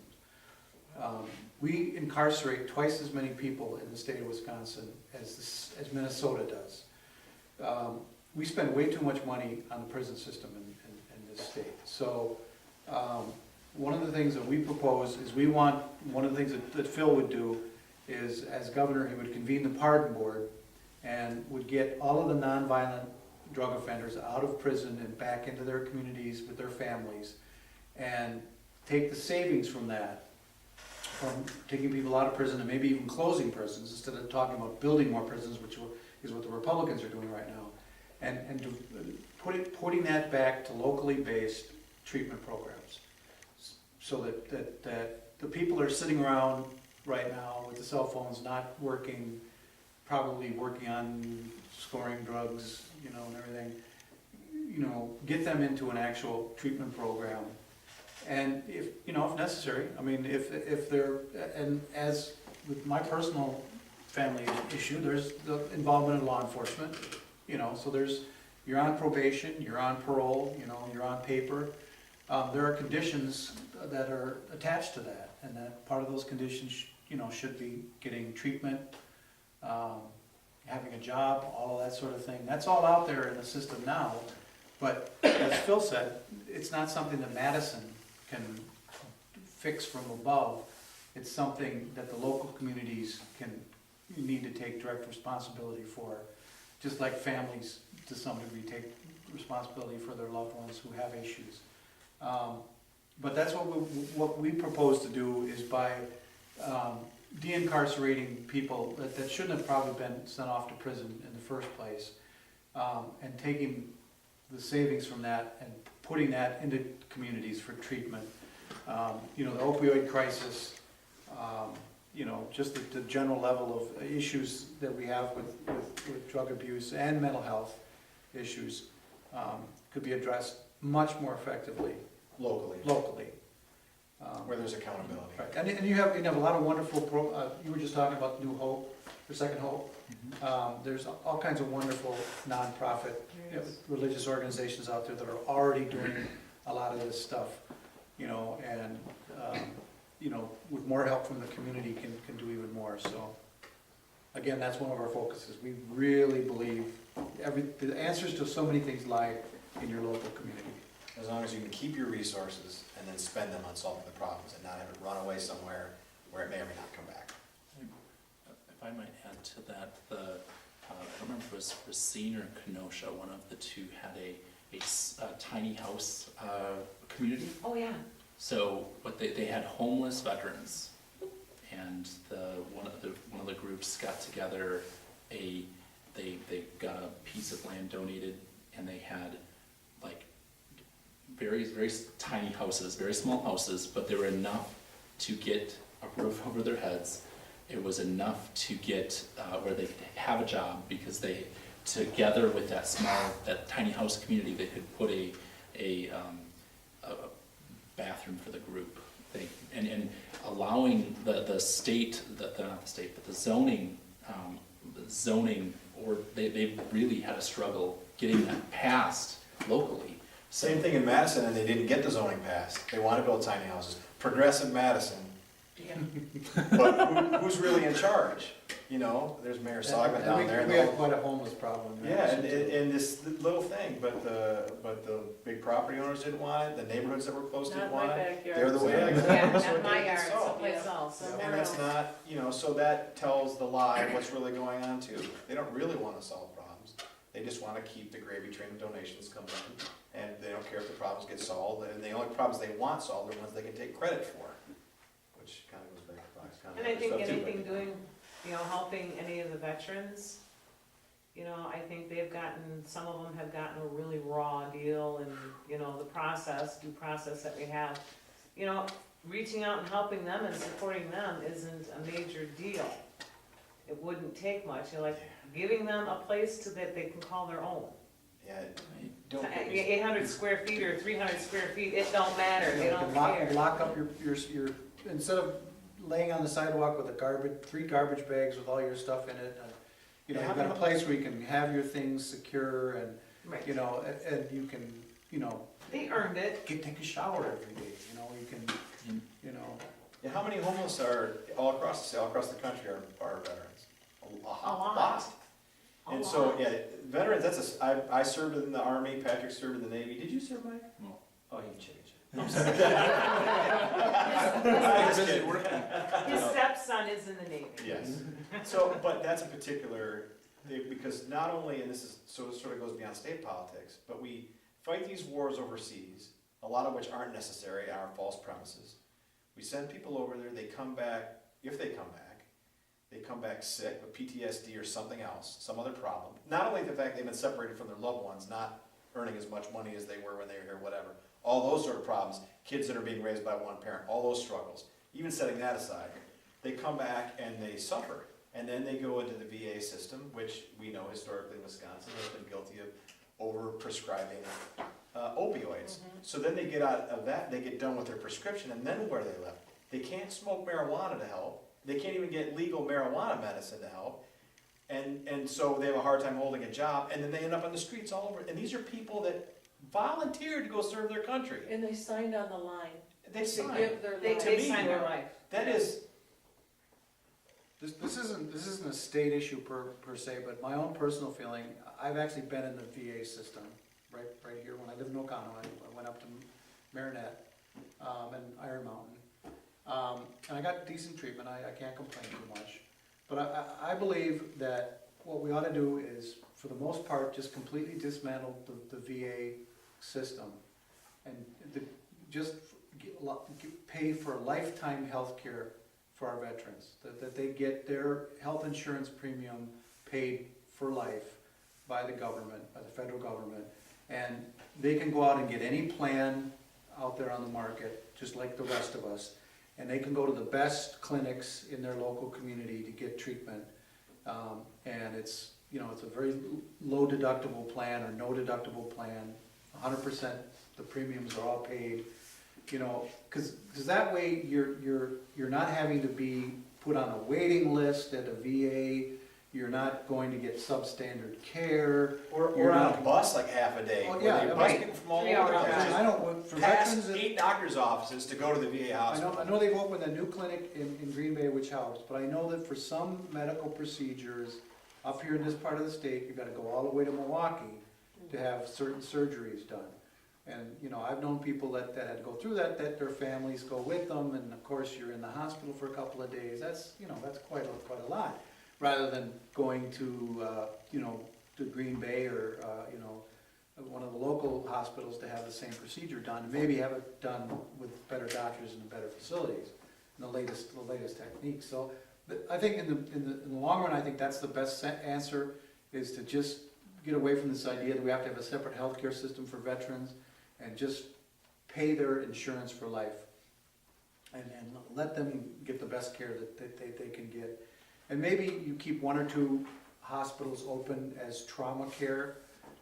We incarcerate twice as many people in the state of Wisconsin as Minnesota does. We spend way too much money on the prison system in this state. So one of the things that we propose is one of the things that Phil would do is, as governor, he would convene the pardon board and would get all of the nonviolent drug offenders out of prison and back into their communities with their families, and take the savings from that, from taking people out of prison and maybe even closing prisons instead of talking about building more prisons, which is what the Republicans are doing right now, and putting that back to locally based treatment programs, so that the people that are sitting around right now with the cell phones not working, probably working on scoring drugs, you know, and everything, you know, get them into an actual treatment program. And if, you know, if necessary, I mean, if they're, and as with my personal family issue, there's the involvement in law enforcement, you know, so you're on probation, you're on parole, you know, you're on paper. There are conditions that are attached to that, and that part of those conditions, you know, should be getting treatment, having a job, all of that sort of thing. That's all out there in the system now, but as Phil said, it's not something that Madison can fix from above. It's something that the local communities need to take direct responsibility for, just like families to some degree take responsibility for their loved ones who have issues. But that's what we propose to do is by de-incarcerating people that shouldn't have probably been sent off to prison in the first place, and taking the savings from that and putting that into communities for treatment. You know, the opioid crisis, you know, just the general level of issues that we have with drug abuse and mental health issues could be addressed much more effectively Locally, locally. where there's accountability. Right, and you have a lot of wonderful, you were just talking about New Hope, or Second Hope. There's all kinds of wonderful nonprofit, you know, religious organizations out there that are already doing a lot of this stuff, you know, and, you know, with more help from the community can do even more, so. Again, that's one of our focuses. We really believe the answers to so many things lie in your local community. As long as you can keep your resources and then spend them on solving the problems and not have it run away somewhere where it may or may not come back. If I might add to that, I don't remember if it was Racine or Kenosha, one of the two had a tiny house community. Oh, yeah. So what they had homeless veterans, and one of the groups got together. They got a piece of land donated, and they had like very tiny houses, very small houses, but they were enough to get a roof over their heads. It was enough to get where they could have a job, because they, together with that tiny house community, they could put a bathroom for the group. And allowing the state, not the state, but the zoning, or they really had a struggle getting that passed locally. Same thing in Madison, and they didn't get the zoning passed. They wanted to build tiny houses. Progressive Madison, Yeah. but who's really in charge? You know, there's Mayor Sogman down there. We have quite a homeless problem. Yeah, and this little thing, but the big property owners didn't want it, the neighborhoods that were close Not didn't in my want it. backyard. They're the way. Yeah, So it not my didn't yard, get solved. someplace else. And that's not, you know, so that tells the lie what's really going on too. They don't really wanna solve problems. They just wanna keep the gravy train of donations coming in, and they don't care if the problems get solved, and the only problems they want solved are ones they can take credit for, which kinda goes back to Foxconn. And I think stuff too, anything but- doing, you know, helping any of the veterans, you know, I think some of them have gotten a really raw deal, and, you know, the due process that we have. You know, reaching out and helping them and supporting them isn't a major deal. It wouldn't take much, you know, like giving them a place that they can call their own. Yeah, don't. 800 square feet or 300 square feet, it don't matter, they You don't can care. lock up your, instead of laying on the sidewalk with three garbage bags with all your stuff in it, you know, Yeah, you've got a place where you can have your things secure, and, Right, you know, and you can, you know, they earned it. take a shower every day, you know, you can, you know. Yeah, how many homeless are all across the country are veterans? A lot. A And so, lot. yeah, veterans, I served in the Army, Patrick served in the Navy. Did you serve, Mike? No. Oh, you chicken shit. His stepson is in the Navy. Yes. So, but that's a particular, because not only, and this is, so it sort of goes beyond state politics, but we fight these wars overseas, a lot of which aren't necessary on our false premises. We send people over there, they come back, if they come back sick with PTSD or something else, some other problem. Not only the fact they've been separated from their loved ones, not earning as much money as they were when they were here, whatever. All those sort of problems, kids that are being raised by one parent, all those struggles. Even setting that aside, they come back and they suffer. And then they go into the VA system, which we know historically Wisconsin has been guilty of over-prescribing opioids. So then they get out of that, they get done with their prescription, and then where are they left? They can't smoke marijuana to help. They can't even get legal marijuana medicine to help. And so they have a hard time holding a job, and then they end up on the streets all over. And these are people that volunteered to go serve their country. And they signed on the line They to signed. give their They, life. To they me, signed their life. That is, This isn't a state issue per se, but my own personal feeling, I've actually been in the VA system, right here, when I lived in O'Connell, I went up to Marinette, and Iron Mountain. And I got decent treatment, I can't complain too much. But I believe that what we ought to do is for the most part, just completely dismantled the VA system. And just pay for lifetime health care for our veterans, that they get their health insurance premium paid for life by the government, by the federal government, and they can go out and get any plan out there on the market, just like the rest of us, and they can go to the best clinics in their local community to get treatment, and it's, you know, it's a very low deductible plan or no deductible plan, 100%, the premiums are all paid, you know, because that way you're not having to be put on a waiting list at a VA, you're not going to get substandard care. Or You're on not- a bus like half a day, Oh, where yeah, they bus right. people from all 3 over hours town. drive. I don't, for Past veterans, 8 doctor's offices to go to the VA hospital. I know they've opened a new clinic in Green Bay, which helps, but I know that for some medical procedures, up here in this part of the state, you gotta go all the way to Milwaukee to have certain surgeries done. And, you know, I've known people that had to go through that their families go with them, and of course, you're in the hospital for a couple of days, that's, you know, that's quite a lot. Rather than going to, you know, to Green Bay or, you know, one of the local hospitals to have the same procedure done, and maybe have it done with better doctors and better facilities, and the latest techniques. So, I think in the long run, I think that's the best answer, is to just get away from this idea that we have to have a separate healthcare system for veterans, and just pay their insurance for life, and let them get the best care that they can get. And maybe you keep 1 or 2 hospitals open as trauma care,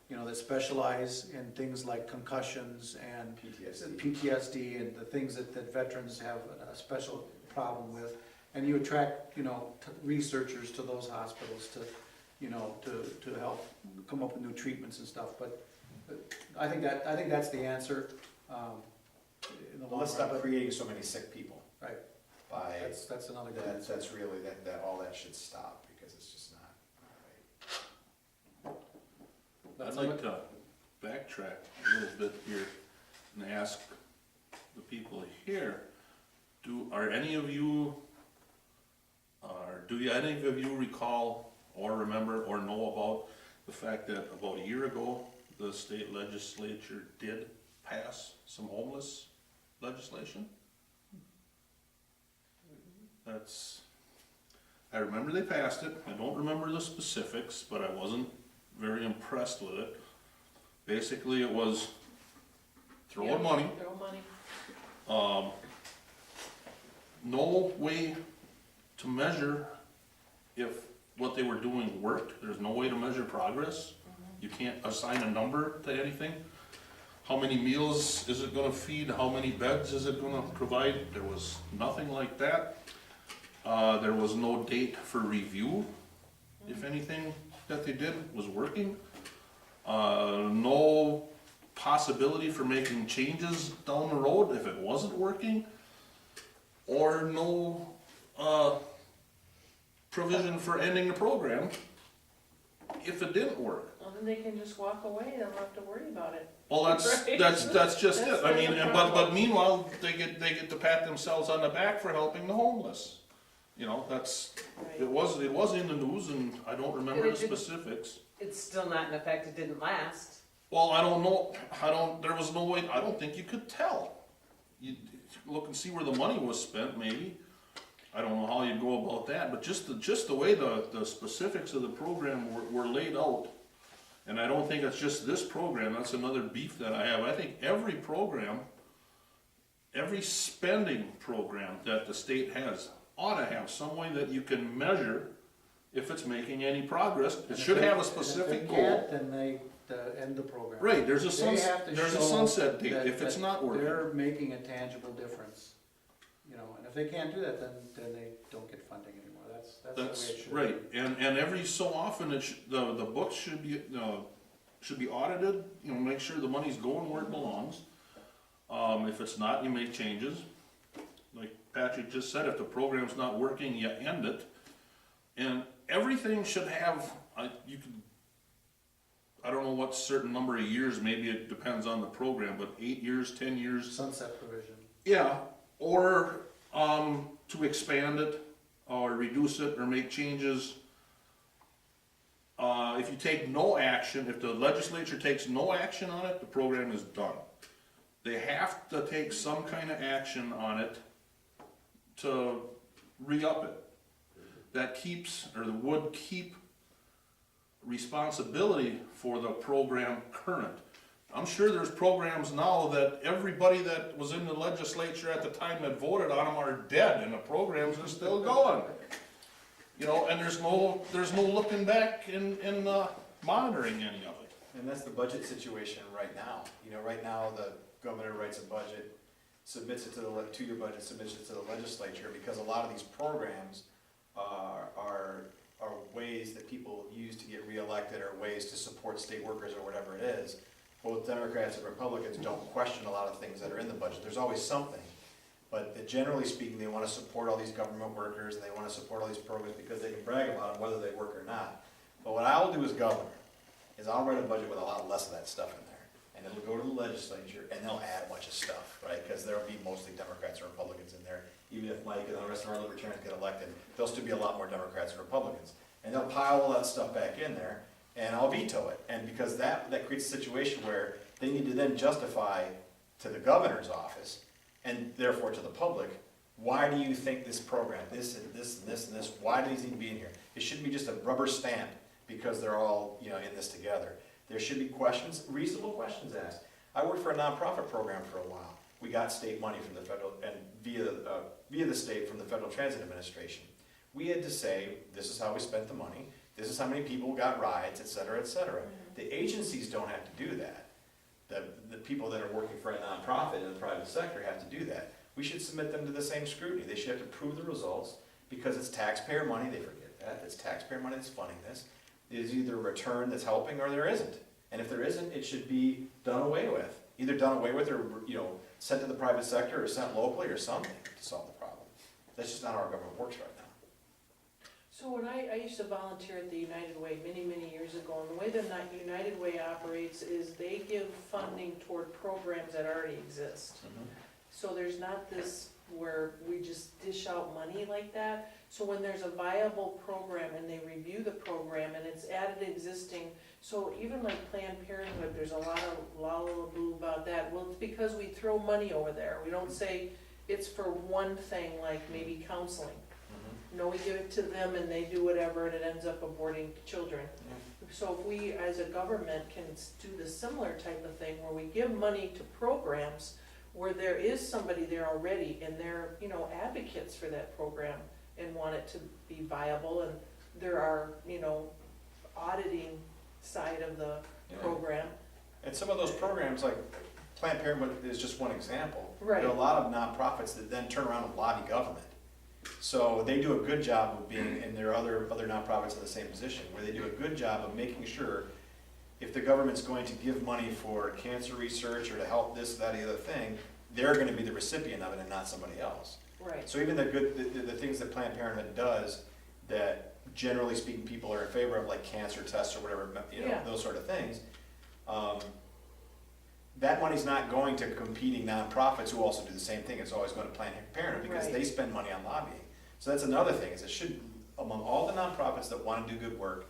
you know, that specialize in things like concussions and PTSD and the things that veterans have a special problem with. And you attract, you know, researchers to those hospitals to, you know, to help come up with new treatments and stuff. But I think that's the answer. In the long Let's run, stop but- creating so many sick people. Right. By, That's another good answer. that's really, that all that should stop, because it's just not right. I'd like to backtrack a little bit here and ask the people here, do any of you recall or remember or know about the fact that about a year ago, the state legislature did pass some homeless legislation? I remember they passed it, I don't remember the specifics, but I wasn't very impressed with it. Basically, it was throwing money, Throw money. no way to measure if what they were doing worked, there's no way to measure progress. You can't assign a number to anything. How many meals is it gonna feed, how many beds is it gonna provide? There was nothing like that. There was no date for review, if anything that they did was working. No possibility for making changes down the road if it wasn't working. Or no, provision for ending the program if it didn't work. Well, then they can just walk away, they don't have to worry about it. Well, that's Right. just it. That's I mean, the but problem. meanwhile, they get to pat themselves on the back for helping the homeless. You know, it was in the news, and I don't remember the specifics. It's still not in effect, it didn't last. Well, I don't know, there was no way, I don't think you could tell. You look and see where the money was spent, maybe. I don't know how you'd go about that, but just the way the specifics of the program were laid out. And I don't think it's just this program, that's another beef that I have. I think every program, every spending program that the state has ought to have some way that you can measure if it's making any progress. It should have a specific goal. And if they can't, then they end the program. Right, there's a They have to there's a show sunset date that- if it's that not working. They're making a tangible difference, you know, and if they can't do that, then they don't get funding anymore, that's the way it That's should be. right, and every so often, the books should be audited, you know, make sure the money's going where it belongs. If it's not, you make changes. Like Patrick just said, if the program's not working, you end it. And everything should have, I don't know what certain number of years, maybe it depends on the program, but 8 years, 10 years. Sunset provision. Yeah, or, to expand it, or reduce it, or make changes, If you take no action, if the legislature takes no action on it, the program is done. They have to take some kind of action on it to re-up it. That keeps, or would keep responsibility for the program current. I'm sure there's programs now that everybody that was in the legislature at the time that voted on them are dead, and the programs are still going. You know, and there's no looking back in monitoring any of it. And that's the budget situation right now. You know, right now, the governor writes a budget, submits it to the, two-year budget, submits it to the legislature, because a lot of these programs are ways that people use to get reelected, or ways to support state workers, or whatever it is. Both Democrats and Republicans don't question a lot of things that are in the budget. There's always something. But generally speaking, they want to support all these government workers, and they want to support all these programs because they can brag about them whether they work or not. But what I'll do as governor is I'll write a budget with a lot less of that stuff in there. And it'll go to the legislature, and they'll add a bunch of stuff, right? Because there'll be mostly Democrats and Republicans in there. Even if Mike and the rest of our Libertarians get elected, there'll still be a lot more Democrats and Republicans. And they'll pile all that stuff back in there, and I'll veto it. And because that creates a situation where they need to then justify to the governor's office, and therefore to the public, why do you think this program, this and this and this and this, why do these need to be in here? It shouldn't be just a rubber stamp because they're all, you know, in this together. There should be questions, reasonable questions asked. I worked for a nonprofit program for a while. We got state money from the federal, and via the state from the Federal Transit Administration. We had to say, this is how we spent the money, this is how many people got rides, et cetera, et cetera. The agencies don't have to do that. The people that are working for a nonprofit in the private sector have to do that. We should submit them to the same scrutiny. They should have to prove the results, because it's taxpayer money, they forget that. It's taxpayer money that's funding this. There's either a return that's helping or there isn't. And if there isn't, it should be done away with. Either done away with, or, you know, sent to the private sector, or sent locally, or something to solve the problem. That's just not how our government works right now. So when I used to volunteer at the United Way many, many years ago, and the way the United Way operates is they give funding toward programs that already exist. So there's not this where we just dish out money like that. So when there's a viable program and they review the program and it's added existing, so even like Planned Parenthood, there's a lot of la-la-la-boo about that. Well, it's because we throw money over there. We don't say it's for one thing, like maybe counseling. No, we give it to them and they do whatever, and it ends up aborting children. So if we, as a government, can do the similar type of thing, where we give money to programs where there is somebody there already, and they're, you know, advocates for that program and want it to be viable, and there are, you know, auditing side of the program. And some of those programs, like Planned Parenthood is just one example. Right. There are a lot of nonprofits that then turn around and lobby government. So they do a good job of being, and there are other nonprofits in the same position, where they do a good job of making sure if the government's going to give money for cancer research or to help this, that, the other thing, they're gonna be the recipient of it and not somebody else. Right. So even the things that Planned Parenthood does, that generally speaking people are in favor of, like cancer tests or whatever, you know, Yeah. those sort of things, that money's not going to competing nonprofits who also do the same thing. It's always going to Planned Parenthood, because Right. they spend money on lobbying. So that's another thing, is it should, among all the nonprofits that want to do good work,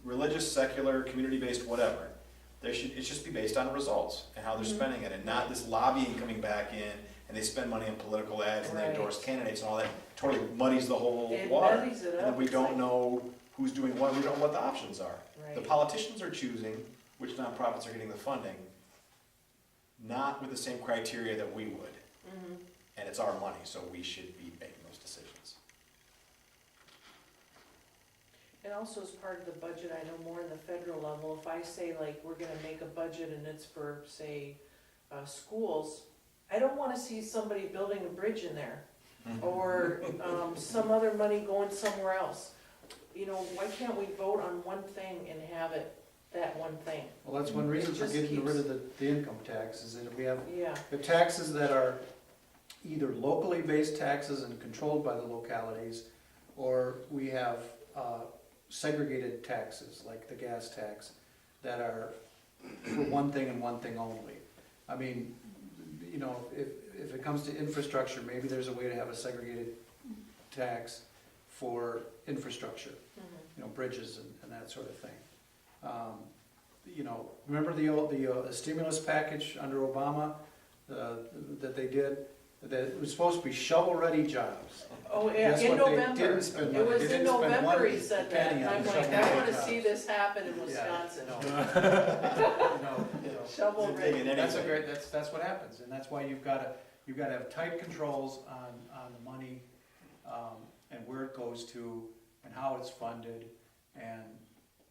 religious, secular, community-based, whatever, it should just be based on results and how they're spending it, and not this lobbying coming back in, and they spend money on political ads and they Right. endorse candidates and all that. Totally muddies the whole It water. muddies it And then up. we It's don't like- know who's doing what, we don't know what the options are. The Right. politicians are choosing which nonprofits are getting the funding, not with the same criteria that we would. And it's our money, so we should be making those decisions. And also as part of the budget, I know more in the federal level, if I say like, we're gonna make a budget and it's for, say, schools, I don't wanna see somebody building a bridge in there, or, some other money going somewhere else. You know, why can't we vote on one thing and have it that one thing? Well, that's one reason It for just getting rid keeps- of the income tax, is that we have Yeah, the taxes that are either locally based taxes and controlled by the localities, or we have segregated taxes, like the gas tax, that are for one thing and one thing only. I mean, you know, if it comes to infrastructure, maybe there's a way to have a segregated tax for infrastructure, you know, bridges and that that sort of thing. You know, remember the stimulus package under Obama that they did? That it was supposed to be shovel-ready jobs. Oh, yeah, Guess in what they November. didn't spend It money- was they in didn't spend November one he said that, penny and on I'm like, shovel-ready I wanna jobs. see this happen in Yeah, Wisconsin. no. Shovel Zip ready. digging anyway. That's a great, that's what happens, and that's why you've gotta have tight controls on the money, and where it goes to, and how it's funded, and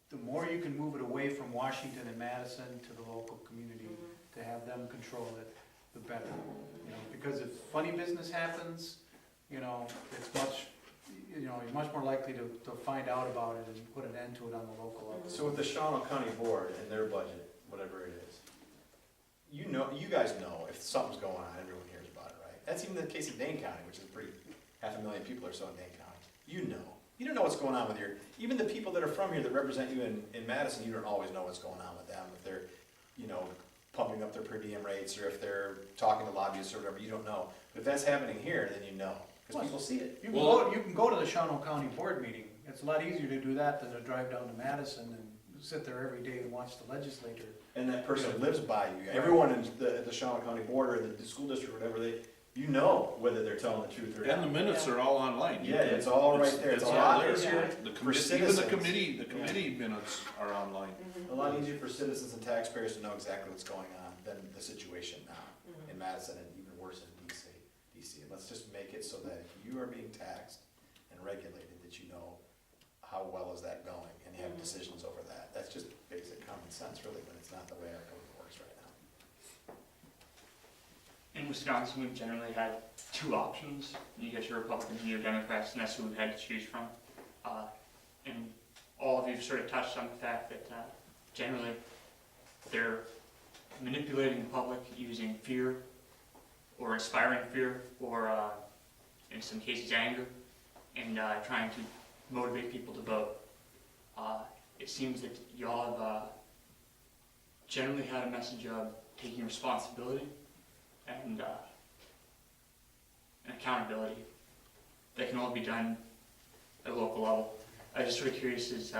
the more you can move it away from Washington and Madison to the local community, to have them control it, the better. You know, because if funny business happens, you know, it's much, you know, you're much more likely to find out about it and put an end to it on the local level. So with the Shawano County Board and their budget, whatever it is, you know, you guys know if something's going on, everyone hears about it, right? That's even the case in Dane County, which is pretty, 500,000 people or so in Dane County. You know. You don't know what's going on with even the people that are from here that represent you in Madison, you don't always know what's going on with them. If they're, you know, pumping up their per diem rates, or if they're talking to lobbyists or whatever, you don't know. But if that's happening here, then you know, because people see it. You can go to the Shawano County Board meeting. It's a lot easier to do that than to drive down to Madison and sit there every day and watch the legislator. And that person lives by you. Everyone in the Shawano County Board or the school district, or whatever, you know whether they're telling the truth or not. And the minutes are all online. You Yeah, can- it's all right there. It's a all lot there. easier The for committee, even citizens. the committee minutes are online. A lot easier for citizens and taxpayers to know exactly what's going on than the situation now in Madison, and even worse in DC. And let's just make it so that if you are being taxed and regulated, that you know how well is that going, and you have decisions over that. That's just basic common sense, really, but it's not the way our government works right now. In Wisconsin, we've generally had two options. You get your Republicans and your Democrats, and that's who we've had to choose from. And all of you sort of touched on the fact that generally they're manipulating the public using fear or inspiring fear or in some cases anger and trying to motivate people to vote. It seems that y'all have generally had a message of taking responsibility and accountability that can only be done at a local level. I'm just sort of curious as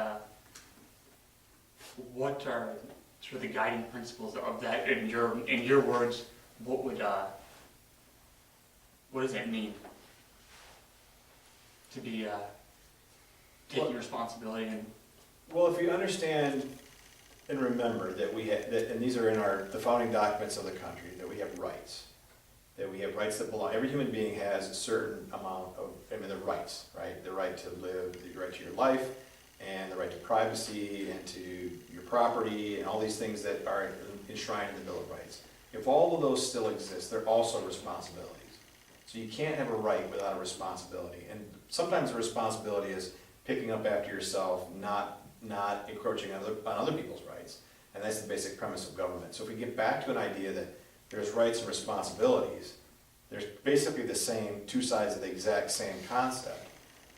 what are sort of the guiding principles of that in your words? What does that mean to be taking responsibility and Well, if you understand and remember that we have, and these are in the founding documents of the country, that we have rights. That we have rights that belong, every human being has a certain amount of, the rights, right? The right to live, the right to your life, and the right to privacy, and to your property, and all these things that are enshrined in the Bill of Rights. If all of those still exist, they're also responsibilities. So you can't have a right without a responsibility. And sometimes the responsibility is picking up after yourself, not encroaching on other people's rights. And that's the basic premise of government. So if we get back to an idea that there's rights and responsibilities, there's basically the same, two sides of the exact same concept.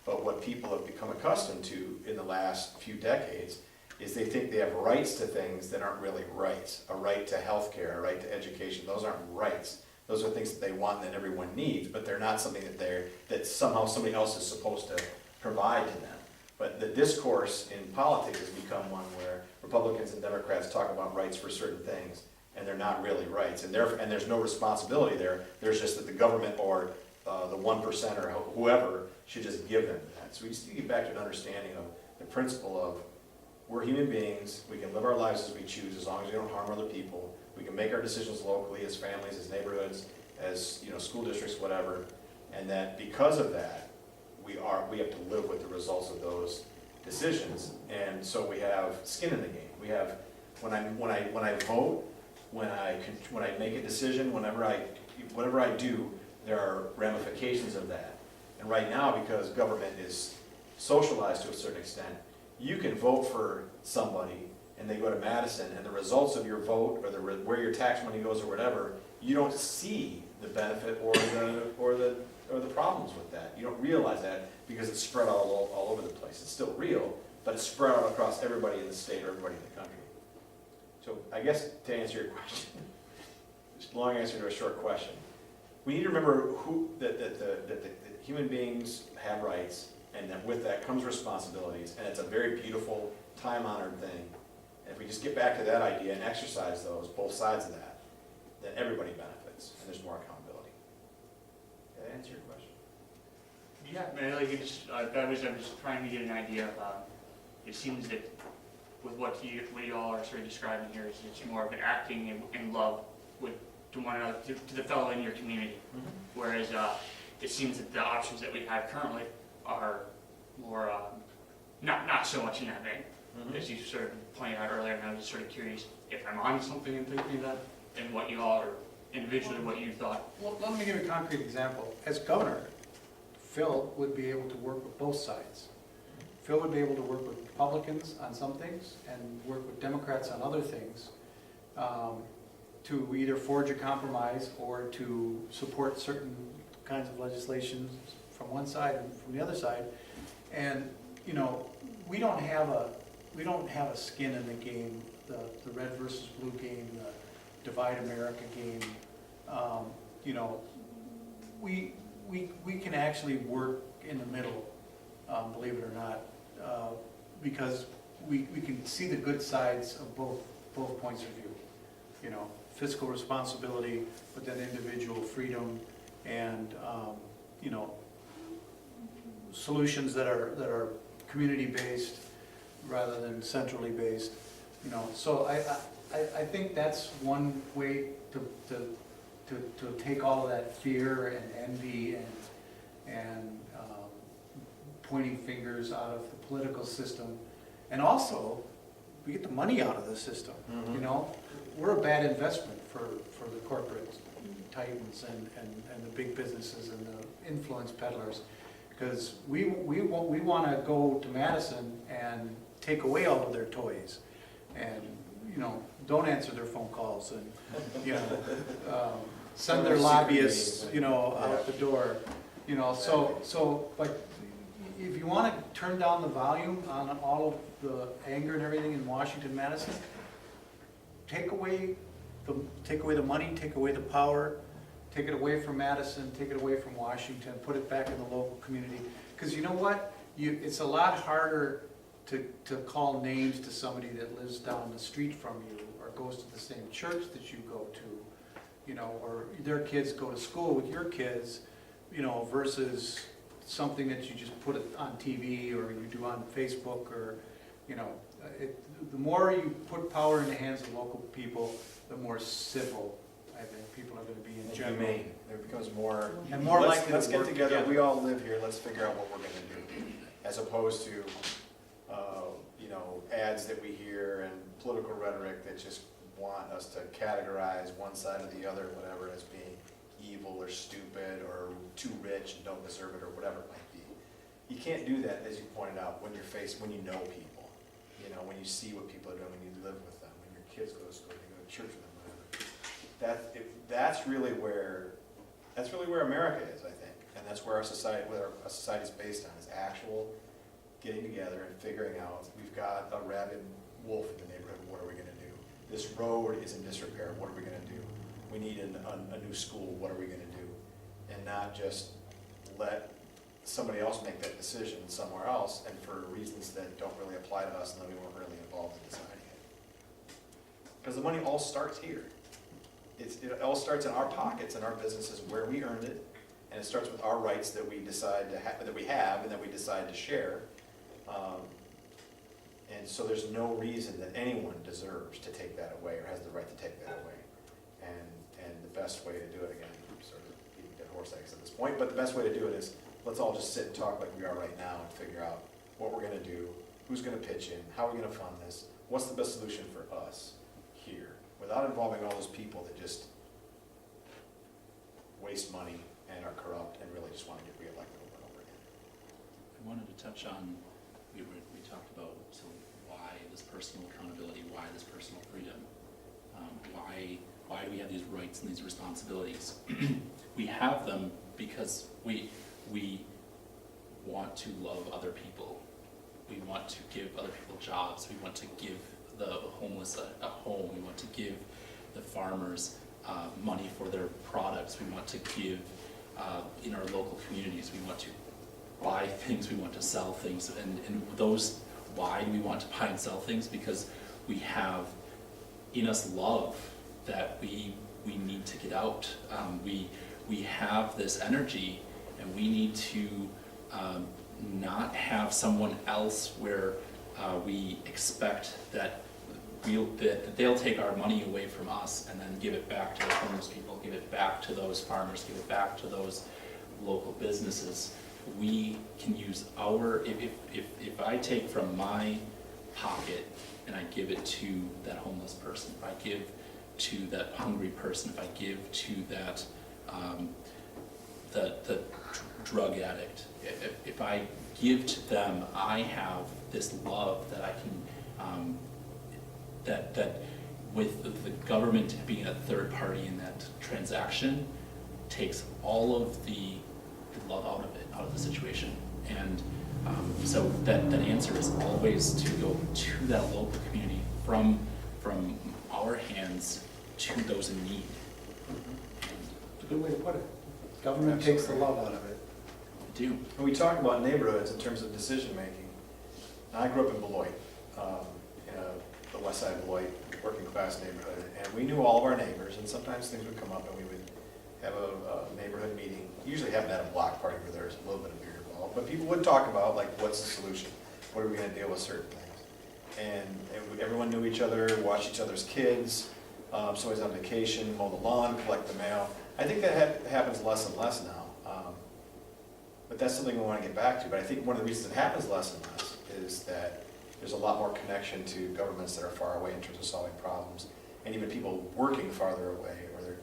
But what people have become accustomed to in the last few decades is they think they have rights to things that aren't really rights. A right to health care, a right to education, those aren't rights. Those are things that they want and that everyone needs, but they're not something that somehow somebody else is supposed to provide to them. But the discourse in politics has become one where Republicans and Democrats talk about rights for certain things, and they're not really rights. And there's no responsibility there. There's just that the government or the 1% or whoever should just give them that. So we just need to get back to an understanding of the principle of we're human beings, we can live our lives as we choose as long as we don't harm other people. We can make our decisions locally as families, as neighborhoods, as school districts, whatever. And that because of that, we have to live with the results of those decisions. And so we have skin in the game. We have when I vote, when I make a decision, whatever I do, there are ramifications of that. And right now, because government is socialized to a certain extent, you can vote for somebody and they go to Madison, and the results of your vote or where your tax money goes or whatever, you don't see the benefit or the problems with that. You don't realize that because it's spread all over the place. It's still real, but it's spread out across everybody in the state or everybody in the country. So I guess to answer your question, just a long answer to a short question, we need to remember that human beings have rights, And then with that comes responsibilities, and it's a very beautiful, time-honored thing. And if we just get back to that idea and exercise those, both sides of that, then everybody benefits, and there's more accountability. Did that answer your question? Yeah, man, like it's, I was trying to get an idea of, it seems that with what you all are sort of describing here, is it's more of an acting in love to one another, to the fellow in your community. Whereas it seems that the options that we have currently are more, not so much in that vein, as you sort of pointed out earlier, and I was just sort of curious if I'm on something in thinking that, and what you all, or individually what you thought. Well, let me give you a concrete example. As governor, Phil would be able to work with both sides. Phil would be able to work with Republicans on some things and work with Democrats on other things, to either forge a compromise or to support certain kinds of legislation from one side and from the other side. And, you know, we don't have a skin in the game, the red versus blue game, the divide America game. You know, we can actually work in the middle, believe it or not, because we can see the good sides of both points of view. You know, fiscal responsibility, but then individual freedom and, you know, solutions that are community-based rather than centrally based. You know, so I think that's one way to take all of that fear and envy and pointing fingers out of the political system. And also, we get the money out of the system, you know? We're a bad investment for the corporate titans and the big businesses and the influence peddlers. Because we want to go to Madison and take away all of their toys and, you know, don't answer their phone calls and, you know, send their lobbyists, you know, out the door. You know, so, but if you want to turn down the volume on all of the anger and everything in Washington, Madison, take away the money, take away the power, take it away from Madison, take it away from Washington, put it back in the local community. Because you know what? It's a lot harder to call names to somebody that lives down the street from you or goes to the same church that you go to, you know, or their kids go to school with your kids, you know, versus something that you just put it on TV or you do on Facebook or, you know, the more you put power in the hands of local people, the more civil I think people are going to be in general. Humane. There becomes more. And more likely to Let's get work together. together. We all live here. Let's figure out what we're going to do, as opposed to, you know, ads that we hear and political rhetoric that just want us to categorize one side or the other, whatever, as being evil or stupid or too rich and don't deserve it or whatever it might be. You can't do that, as you pointed out, when you know people. You know, when you see what people are doing, when you live with them, when your kids go to school, you go to church with them, whatever. That's really where America is, I think, and that's where our society is based on, is actual getting together and figuring out, we've got a rabid wolf in the neighborhood, what are we going to do? This road is in disrepair, what are we going to do? We need a new school, what are we going to do? And not just let somebody else make that decision somewhere else, and for reasons that don't really apply to us, and that we weren't really involved in deciding it. Because the money all starts here. It all starts in our pockets and our businesses where we earned it, and it starts with our rights that we decide to have, that we have, and that we decide to share. And so there's no reason that anyone deserves to take that away or has the right to take that away. And the best way to do it, again, I'm sort of beating dead horse eggs at this point, but the best way to do it is, let's all just sit and talk like we are right now and figure out what we're going to do, who's going to pitch in, how are we going to fund this, what's the best solution for us here, without involving all those people that just waste money and are corrupt and really just want to get reelected over and over again. I wanted to touch on, we talked about, so why this personal accountability, why this personal freedom, why do we have these rights and these responsibilities? We have them because we want to love other people. We want to give other people jobs. We want to give the homeless a home. We want to give the farmers money for their products. We want to give in our local communities. We want to buy things, we want to sell things, and those, why do we want to buy and sell things? Because we have in us love that we need to get out. We have this energy, and we need to not have someone else where we expect that that they'll take our money away from us and then give it back to the homeless people, give it back to those farmers, give it back to those local businesses. We can use our, if I take from my pocket and I give it to that homeless person, if I give to that hungry person, if I give to that the drug addict, if I give to them, I have this love that I can, that with the government being a third party in that transaction, takes all of the love out of it, out of the situation. And so that answer is always to go to that local community, from our hands to those in need. It's a good way to put it. Government takes the love out of it. I do. When we talk about neighborhoods in terms of decision-making, I grew up in Beloit, in the west side of Beloit, working class neighborhood, and we knew all of our neighbors, and sometimes things would come up and we would have a neighborhood meeting. Usually haven't at a block party where there's a little bit of beer involved, but people would talk about, like, what's the solution? What are we gonna deal with certain things? And everyone knew each other, watched each other's kids, somebody's on vacation, mow the lawn, collect the mail. I think that happens less and less now. But that's something we want to get back to. But I think one of the reasons it happens less and less is that there's a lot more connection to governments that are far away in terms of solving problems, and even people working farther away, or they're,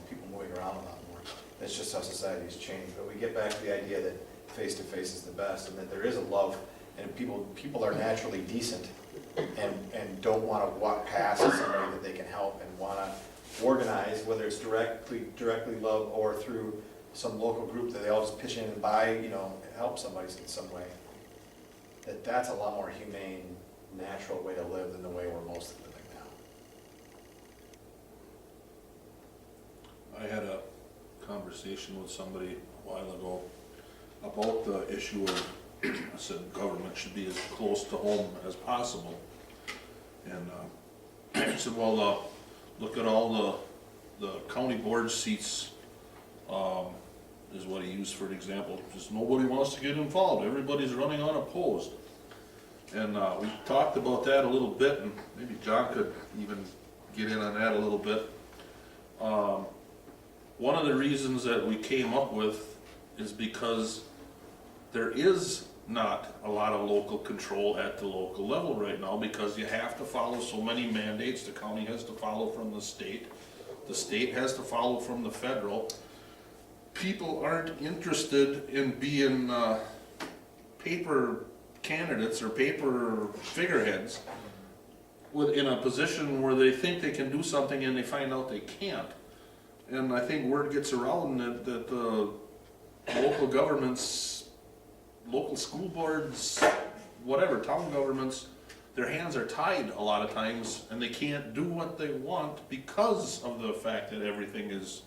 people moving around a lot more. That's just how society has changed. But we get back to the idea that face-to-face is the best, and that there is a love, and people are naturally decent and don't want to walk past somebody that they can help, and want to organize, whether it's directly love or through some local group that they all just pitch in and buy, help somebody in some way. That's a lot more humane, natural way to live than the way we're mostly living now. I had a conversation with somebody a while ago about the issue of, I said government should be as close to home as possible. And I said, well, look at all the county board seats, is what he used for an example. Just nobody wants to get involved. Everybody's running unopposed. And we talked about that a little bit, and maybe John could even get in on that a little bit. One of the reasons that we came up with is because there is not a lot of local control at the local level right now, because you have to follow so many mandates. The county has to follow from the state has to follow from the federal. People aren't interested in being paper candidates or paper figureheads in a position where they think they can do something and they find out they can't. And I think word gets around that local governments, local school boards, whatever, town governments, their hands are tied a lot of times, and they can't do what they want because of the fact that everything is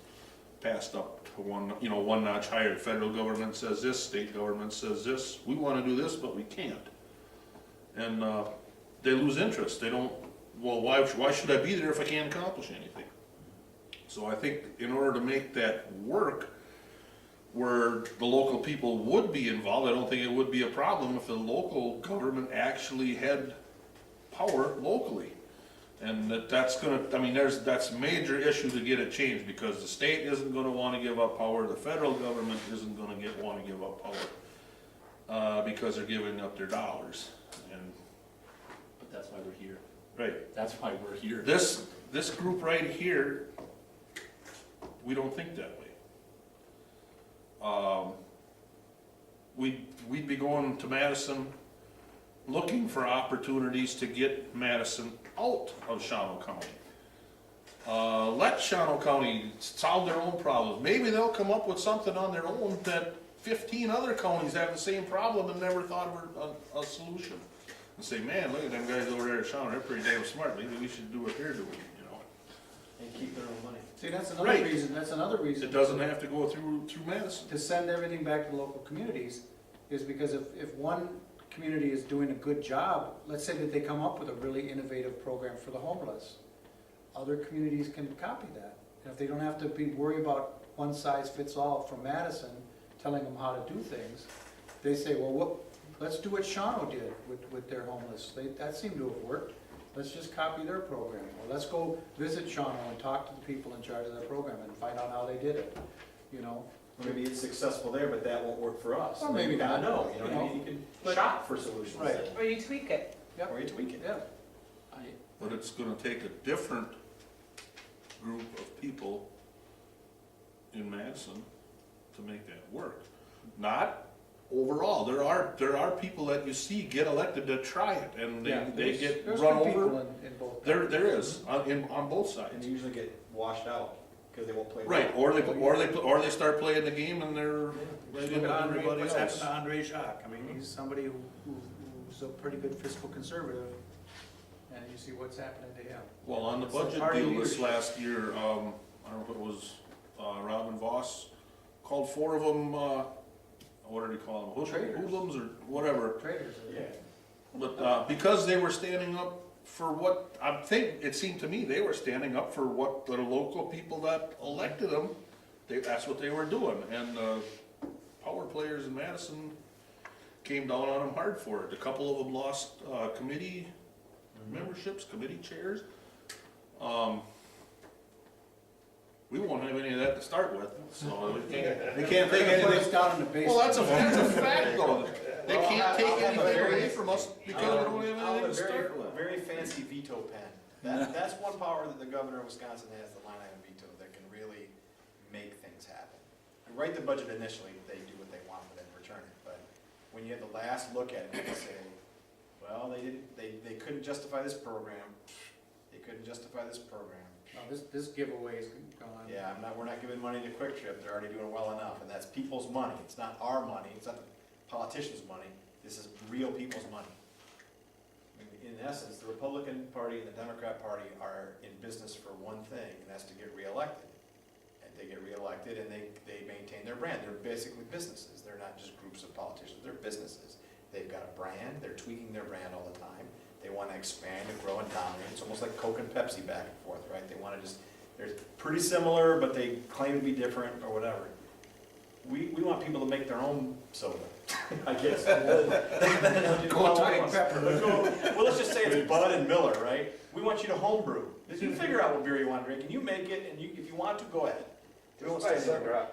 passed up to one notch higher. The federal government says this, state government says this. We want to do this, but we can't. And they lose interest. They don't, well, why should I be there if I can't accomplish anything? So I think in order to make that work, where the local people would be involved, I don't think it would be a problem if the local government actually had power locally. And that's a major issue to get it changed, because the state isn't gonna wanna give up power, the federal government isn't gonna wanna give up power, because they're giving up their dollars. But that's why we're here. Right. That's why we're here. This group right here, we don't think that way. We'd be going to Madison, looking for opportunities to get Madison out of Shawano County. Let Shawano County solve their own problems. Maybe they'll come up with something on their own that 15 other counties have the same problem and never thought of a solution. And say, man, look at them guys over there at Shawano, they're pretty damn smart. Maybe we should do what they're doing, And keep their own money. See, that's another Right. reason, It doesn't have to go through Madison. to send everything back to local communities. is because if one community is doing a good job, let's say that they come up with a really innovative program for the homeless, other communities can copy that. And if they don't have to be worried about one size fits all from Madison telling them how to do things, they say, well, let's do what Shawano did with their homeless. That seemed to have worked. Let's just copy their program. Or let's go visit Shawano and talk to the people in charge of that program and find out how they did it, you know? Maybe it's successful there, but that won't work for us. Well, maybe You gotta not, know, you know what I mean? You can but- shop for solutions. Right. Or you tweak it. Yep. Or you tweak it. Yeah. But it's gonna take a different group of people in Madison to make that work. Not overall, there are people that you see get elected to try it, and Yeah, they there's- get there's run good people over. in both. There is, on both And sides. they usually get washed out, because they won't play. Right, or they start playing the game and they're right Look into at Andre, everybody what's happened else. to Andre Jacques? I mean, he's somebody who's a pretty good fiscal conservative, and you see what's happening to him. Well, on the It's the budget party deal this leadership. last year, I don't know if it was, Robin Voss called 4 of them, what did he call them? Traitors. Hoodlums or whatever. Traders. Yeah. But, because they were standing up for what, I think, it seemed to me, they were standing up for what the local people that elected them, that's what they were doing. And, power players in Madison came down on them hard for it. A couple of them lost, committee memberships, committee chairs. We won't have any of that to start with, so we can't take Put us anything. down in the basement. Well, that's a fact though. They Well, can't I'll take have a anything very- away from us because we don't have I'll anything to have a start with. very fancy veto pen. That's one power that the governor of Wisconsin has, the line item veto, that can really make things happen. You write the budget initially, they do what they want, but then return it. But when you have the last look at it, they say, well, they couldn't justify this program. They couldn't justify this program. No, this giveaway is gone. Yeah, we're not giving money to Quick Trip, they're already doing well enough, and that's people's money, it's not our money, it's not the politicians' money, this is real people's money. I mean, in essence, the Republican Party and the Democrat Party are in business for one thing, and that's to get reelected. And they get reelected and they maintain their brand, they're basically businesses, they're not just groups of politicians, they're businesses. They've got a brand, they're tweaking their brand all the time, they want to expand and grow and dominate, it's almost like Coke and Pepsi back and forth, right? They want to just, they're pretty similar, but they claim to be different or whatever. We want people to make their own soda, I guess. Go Tide Pepper. Well, let's just say it's Bud and Miller, right? We want you to homebrew. You figure out what beer you want to drink, and you make it, and if you want to, go ahead. We won't stand there.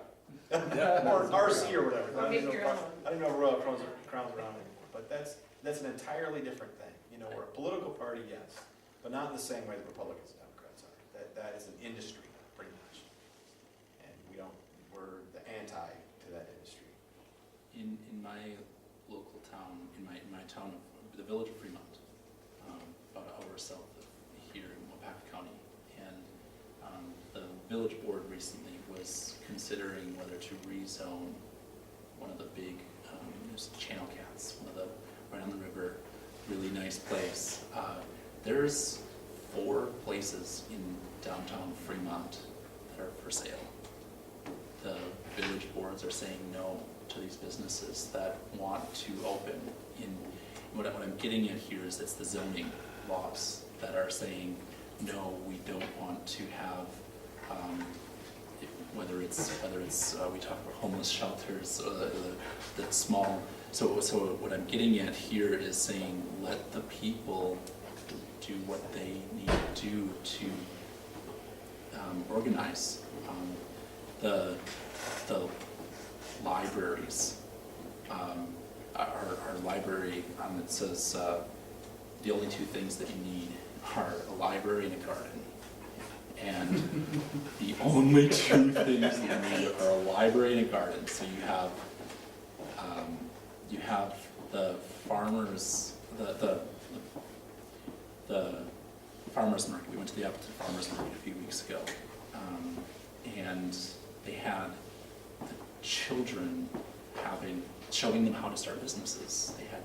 Or RC or whatever. I don't Make even your know own. I don't know if Royal Crown's around anymore, but that's an entirely different thing. You know, we're a political party, yes, but not in the same way the Republicans and Democrats are. That is an industry, pretty much. And we're the anti to that industry. In my local town, in my town of the village of Fremont, about an hour south of here in Wapaka County, and the village board recently was considering whether to rezone one of the big, there's Channel Cats, one of the right on the river, really nice place. There's 4 places in downtown Fremont that are for sale. The village boards are saying no to these businesses that want to open in, what I'm getting at here is it's the zoning laws that are saying, no, we don't want to have, whether it's we talk about homeless shelters, or the small, so what I'm getting at here is saying, let the people do what they need to do to organize. The libraries, our library, it says the only 2 things that you need are a library and a garden. And the only 2 things that you need are a library and a garden. So you have the farmers, the farmers market. We went to the Appleton Farmers Market a few weeks ago, and they had the children showing them how to start businesses. They had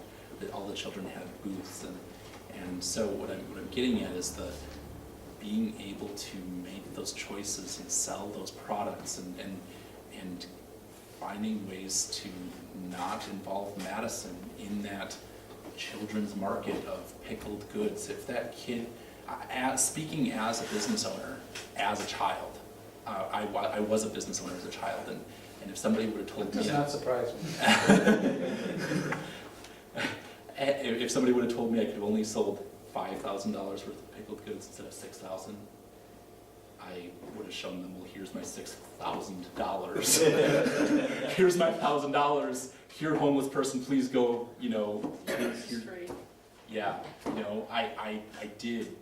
all the children had booths, and so what I'm getting at is being able to make those choices and sell those products and finding ways to not involve Madison in that children's market of pickled goods. If that kid, speaking as a business owner, as a child, I was a business owner as a child, and if somebody would have told me... Does not surprise me. If somebody would have told me I could have only sold $5,000 worth of pickled goods instead of $6,000, I would have shown them, well, here's my $6,000. Here's my $1,000. Here, homeless person, please go, you know, here. Straight. Yeah, you know, I did,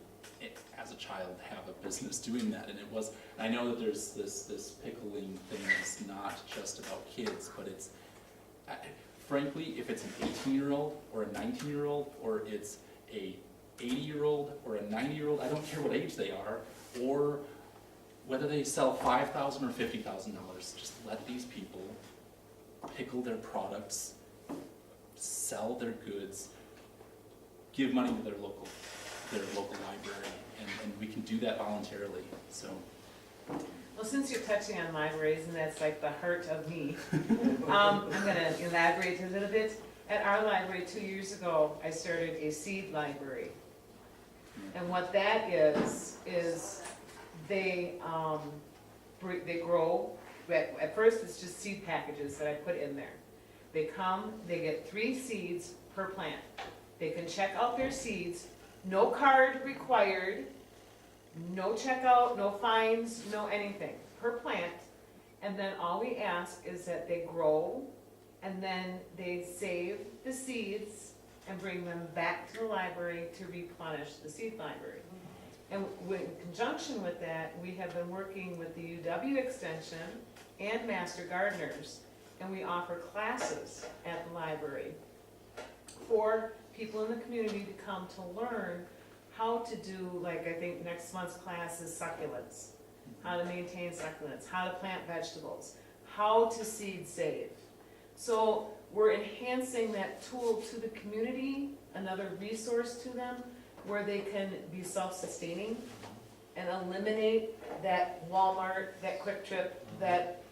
as a child, have a business doing that, and it was, I know that there's this pickling thing is not just about kids, but it's, frankly, if it's an 18-year-old or a 19-year-old, or it's a 80-year-old or a 90-year-old, I don't care what age they are, or whether they sell $5,000 or $50,000, just let these people pickle their products, sell their goods, give money to their local library, and we can do that voluntarily, so. Well, since you're touching on libraries, and that's like the heart of me, I'm gonna elaborate a little bit. At our library 2 years ago, I started a seed library. And what that is they grow, at first it's just seed packages that I put in there. They come, they get 3 seeds per plant. They can check out their seeds, no card required, no checkout, no fines, no anything, per plant. And then all we ask is that they grow, and then they save the seeds and bring them back to the library to replenish the seed library. And in conjunction with that, we have been working with the UW Extension and Master Gardeners, and we offer classes at the library for people in the community to come to learn how to do, like I think next month's class is succulents, how to maintain succulents, how to plant vegetables, how to seed save. So we're enhancing that tool to the community, another resource to them, where they can be self-sustaining and eliminate that Walmart, that Quick Trip, that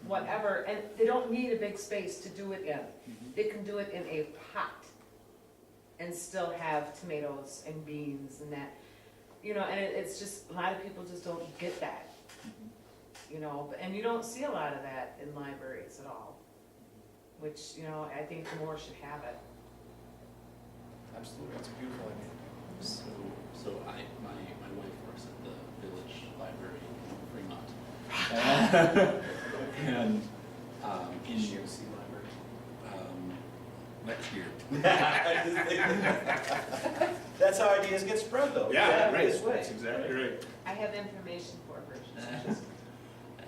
whatever, and they don't need a big space to do it in. They can do it in a pot and still have tomatoes and beans and that, you know, and it's just, a lot of people just don't get that, you know, and you don't see a lot of that in libraries at all, which, you know, I think more should have it. Absolutely, that's a beautiful idea. So my wife works at the village library in Fremont. And, in She has a seed library. next year. That's how ideas get spread, though. Yeah, right, This way. that's exactly right. I have information for her.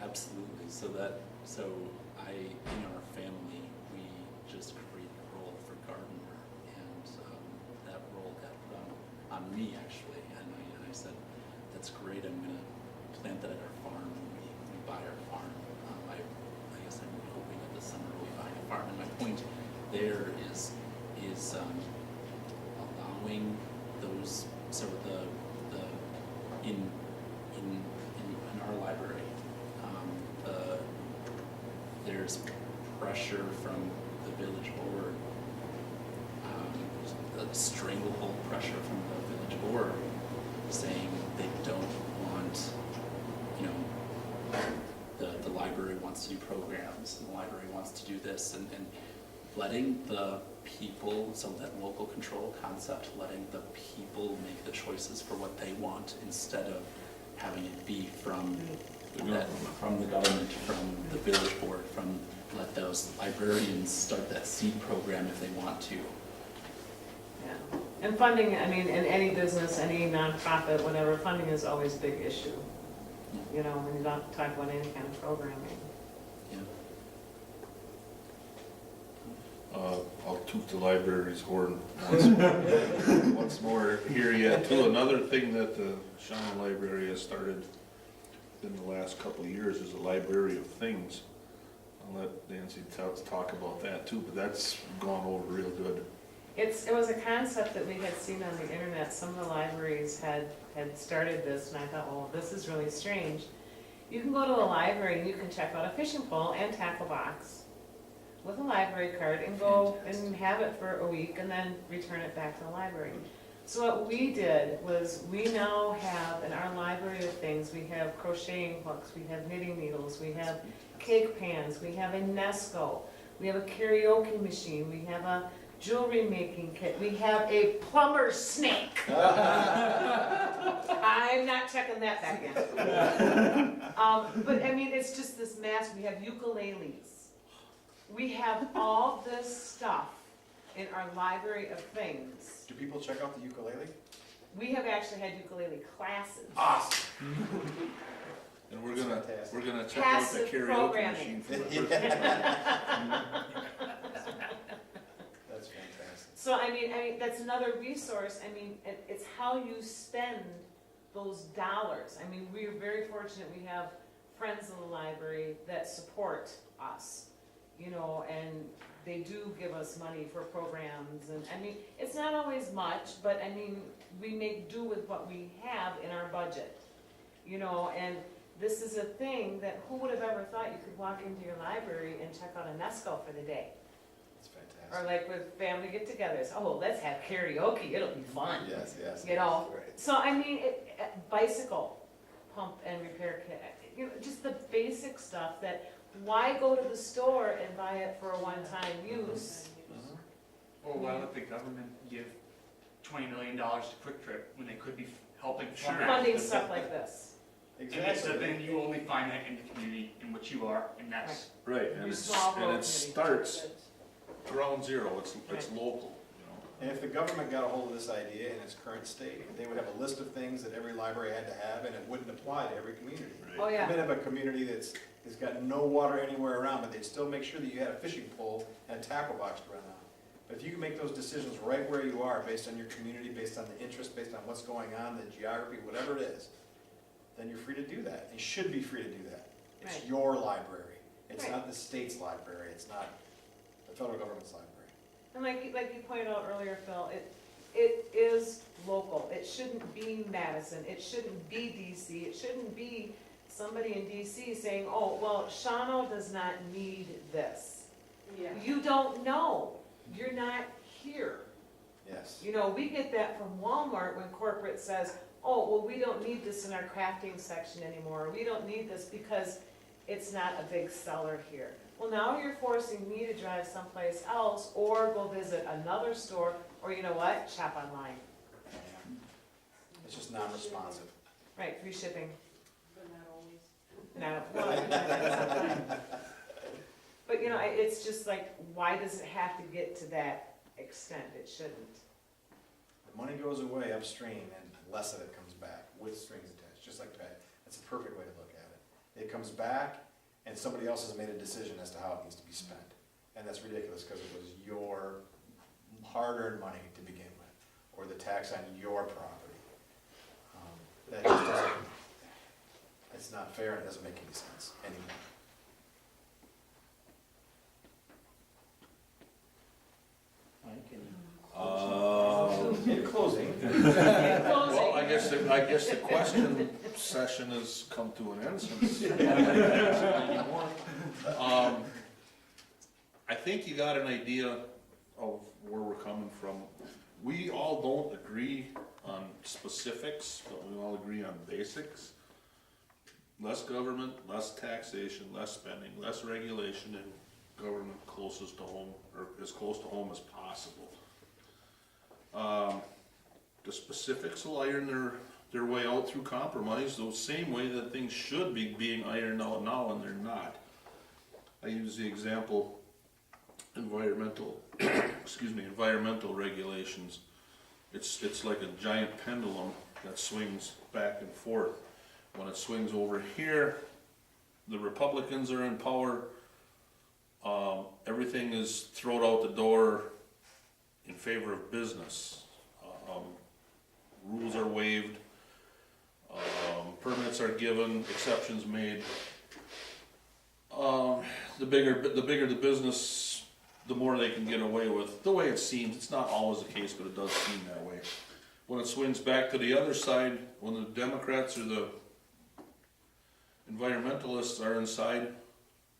Absolutely. So in our family, we just created a role for gardener, and that role got put on me actually, and I said, that's great. I'm gonna plant that at our farm when we buy our farm. I guess I'm hoping that this summer we'll be buying a farm, and my point there is allowing those, so in our library, there's pressure from the village board, the stranglehold pressure from the village board, saying they don't want, you know, the library wants to do programs, and the library wants to do this, and letting the people, so that local control concept, letting the people make the choices for what they want instead of having it be from the government, from the village board, let those librarians start that seed program if they want to. Yeah. And funding, I mean, in any business, any nonprofit, whatever, funding is always a big issue. You know, when you don't talk about any kind of programming. Yeah. I'll toot the library's horn once more here yet too. Another thing that the Shawano Library has started in the last couple of years is a library of things. I'll let Nancy talk about that too, but that's gone over real good. It was a concept that we had seen on the internet. Some of the libraries had started this, and I thought, well, this is really strange. You can go to the library and you can check out a fishing pole and tackle box with a library card and go and have it for a week and then return it back to the library. So what we did was, we now have in our library of things, we have crocheting hooks, we have knitting needles, we have cake pans, we have a Nesco, we have a karaoke machine, we have a jewelry making kit, we have a plumber's snake. I'm not checking that back in. But I mean, it's just this mass, we have ukuleles. We have all this stuff in our library of things. Do people check out the ukulele? We have actually had ukulele classes. Awesome. And we're Fantastic. gonna check out the Passive karaoke programming. machine for the first time. That's fantastic. So I mean, that's another resource. I mean, it's how you spend those dollars. I mean, we're very fortunate, we have friends in the library that support us, you know, and they do give us money for programs, and I mean, it's not always much, but I mean, we make do with what we have in our budget, you know, and this is a thing that who would have ever thought you could walk into your library and check out a Nesco for the day? That's Or fantastic. like with family get-togethers, oh, let's have karaoke, it'll be fun. Yes, yes. You know, Right. so I mean, bicycle pump and repair kit, you know, just the basic stuff that, why go to the store and buy it for a one-time use? Or why let the government give $20 million to Quick Trip when they could be helping fund Funding stuff like this. So Exactly. then you only find that in the community in which you are, and that's, Right, and Your it's, small and road it committee. starts ground zero, it's Right. local, you know. And if the government got a hold of this idea in its current state, they would have a list of things that every library had to have, and it wouldn't apply to every community. Oh, You yeah, might have a community that's got no water anywhere around, but they'd still make sure that you had a fishing pole and a tackle box to run on. But if you can make those decisions right where you are, based on your community, based on the interest, based on what's going on, the geography, whatever it is, then you're free to do that. You should be free to do that. It's Right. your library. It's Right. not the state's library. It's not the federal government's library. and like you pointed out earlier, Phil, it is local, it shouldn't be Madison, it shouldn't be DC, it shouldn't be somebody in DC saying, oh, well, Shawano does not need this. Yeah. You don't know, you're not here. Yes. You know, we get that from Walmart when corporate says, oh, well, we don't need this in our crafting section anymore, we don't need this because it's not a big seller here. Well, now you're forcing me to drive someplace else or go visit another store, or you know what, shop online. It's just non-responsive. Right, free shipping. But not always. No, but you know, it's just like, why does it have to get to that extent? It shouldn't. The money goes away upstream and less of it comes back with strings attached, just like that. That's a perfect way to look at it. It comes back and somebody else has made a decision as to how it needs to be spent. And that's ridiculous because it was your hard-earned money to begin with, or the tax on your property. That just doesn't, it's not fair and it doesn't make any sense anymore. In closing, Well, I guess the question session has come to an end since. I think you got an idea of where we're coming from. We all don't agree on specifics, but we all agree on basics. Less government, less taxation, less spending, less regulation, and government closest to home, or as close to home as possible. The specifics will iron their way out through compromise, the same way that things should be being ironed out now and they're not. I use the example, environmental regulations. It's like a giant pendulum that swings back and forth. When it swings over here, the Republicans are in power. Everything is thrown out the door in favor of business. Rules are waived, permits are given, exceptions made. The bigger the business, the more they can get away with. The way it seems, it's not always the case, but it does seem that way. When it swings back to the other side, when the Democrats or the environmentalists are inside,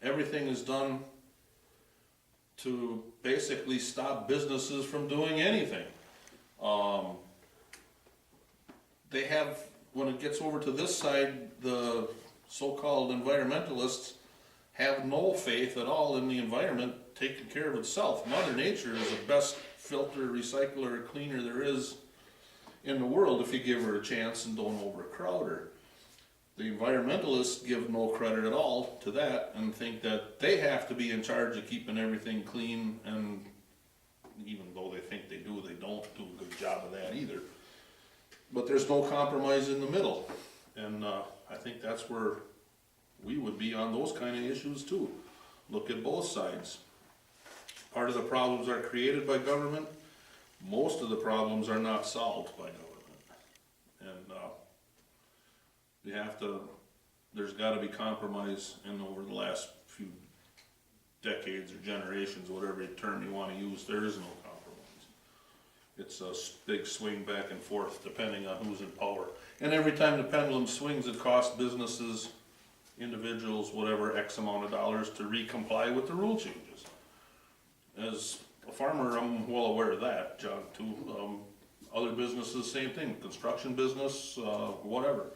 everything is done to basically stop businesses from doing anything. They have, when it gets over to this side, the so-called environmentalists have no faith at all in the environment taking care of itself. Mother Nature is the best filter, recycler, cleaner there is in the world if you give her a chance and don't overcrowd her. The environmentalists give no credit at all to that and think that they have to be in charge of keeping everything clean, and even though they think they do, they don't do a good job of that either. But there's no compromise in the middle, and I think that's where we would be on those kind of issues too. Look at both sides. Part of the problems are created by government. Most of the problems are not solved by government. And you have to, there's gotta be compromise, and over the last few decades or generations, whatever term you wanna use, there is no compromise. It's a big swing back and forth depending on who's in power. And every time the pendulum swings, it costs businesses, individuals, whatever, X amount of dollars to recomply with the rule changes. As a farmer, I'm well aware of that, John, too. Other businesses, same thing, construction business, whatever.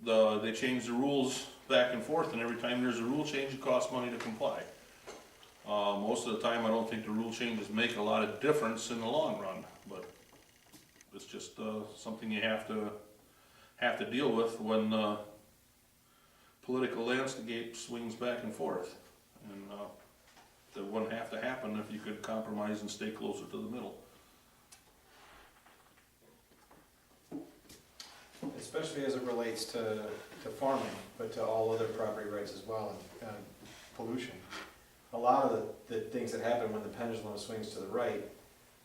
They change the rules back and forth, and every time there's a rule change, it costs money to comply. Most of the time, I don't think the rule changes make a lot of difference in the long run, but it's just something you have to deal with when political landscape swings back and forth. And that wouldn't have to happen if you could compromise and stay closer to the middle. Especially as it relates to farming, but to all other property rights as well, and pollution. A lot of the things that happen when the pendulum swings to the right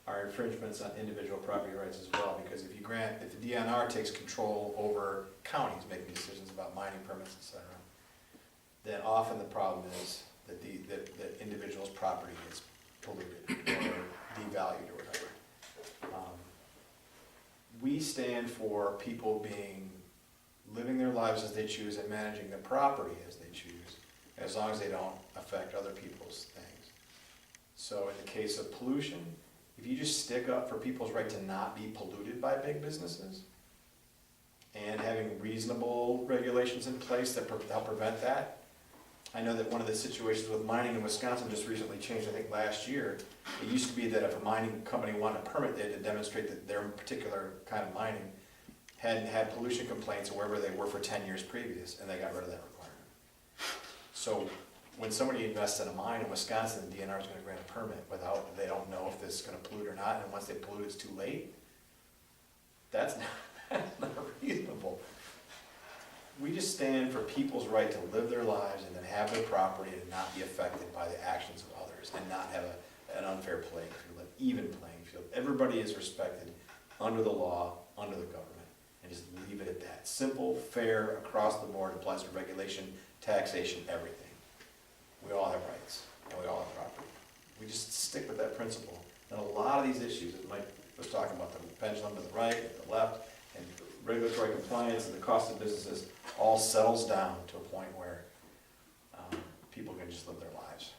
are infringements on individual property rights as well, because if the DNR takes control over counties making decisions about mining permits, etc., then often the problem is that the individual's property is polluted or devalued or whatever. We stand for people living their lives as they choose and managing the property as they choose, as long as they don't affect other people's things. So in the case of pollution, if you just stick up for people's right to not be polluted by big businesses, and having reasonable regulations in place that help prevent that. I know that one of the situations with mining in Wisconsin just recently changed, I think last year. It used to be that if a mining company wanted a permit, they had to demonstrate that their particular kind of mining hadn't had pollution complaints wherever they were for 10 years previous, and they got rid of that requirement. So when somebody invests in a mine in Wisconsin, the DNR is going to grant a permit they don't know if this is going to pollute or not, and once they pollute, it's too late. That's not reasonable. We just stand for people's right to live their lives and then have their property and not be affected by the actions of others, and not have an unfair playing field, an even playing field. Everybody is respected under the law, under the government, and just leave it at that. Simple, fair, across the board, applies to regulation, taxation, everything. We all have rights, and we all have property. We just stick with that principle. And a lot of these issues, as Mike was talking about, the pendulum to the right and the left, and regulatory compliance and the cost of businesses, all settles down to a point where people can just live their lives.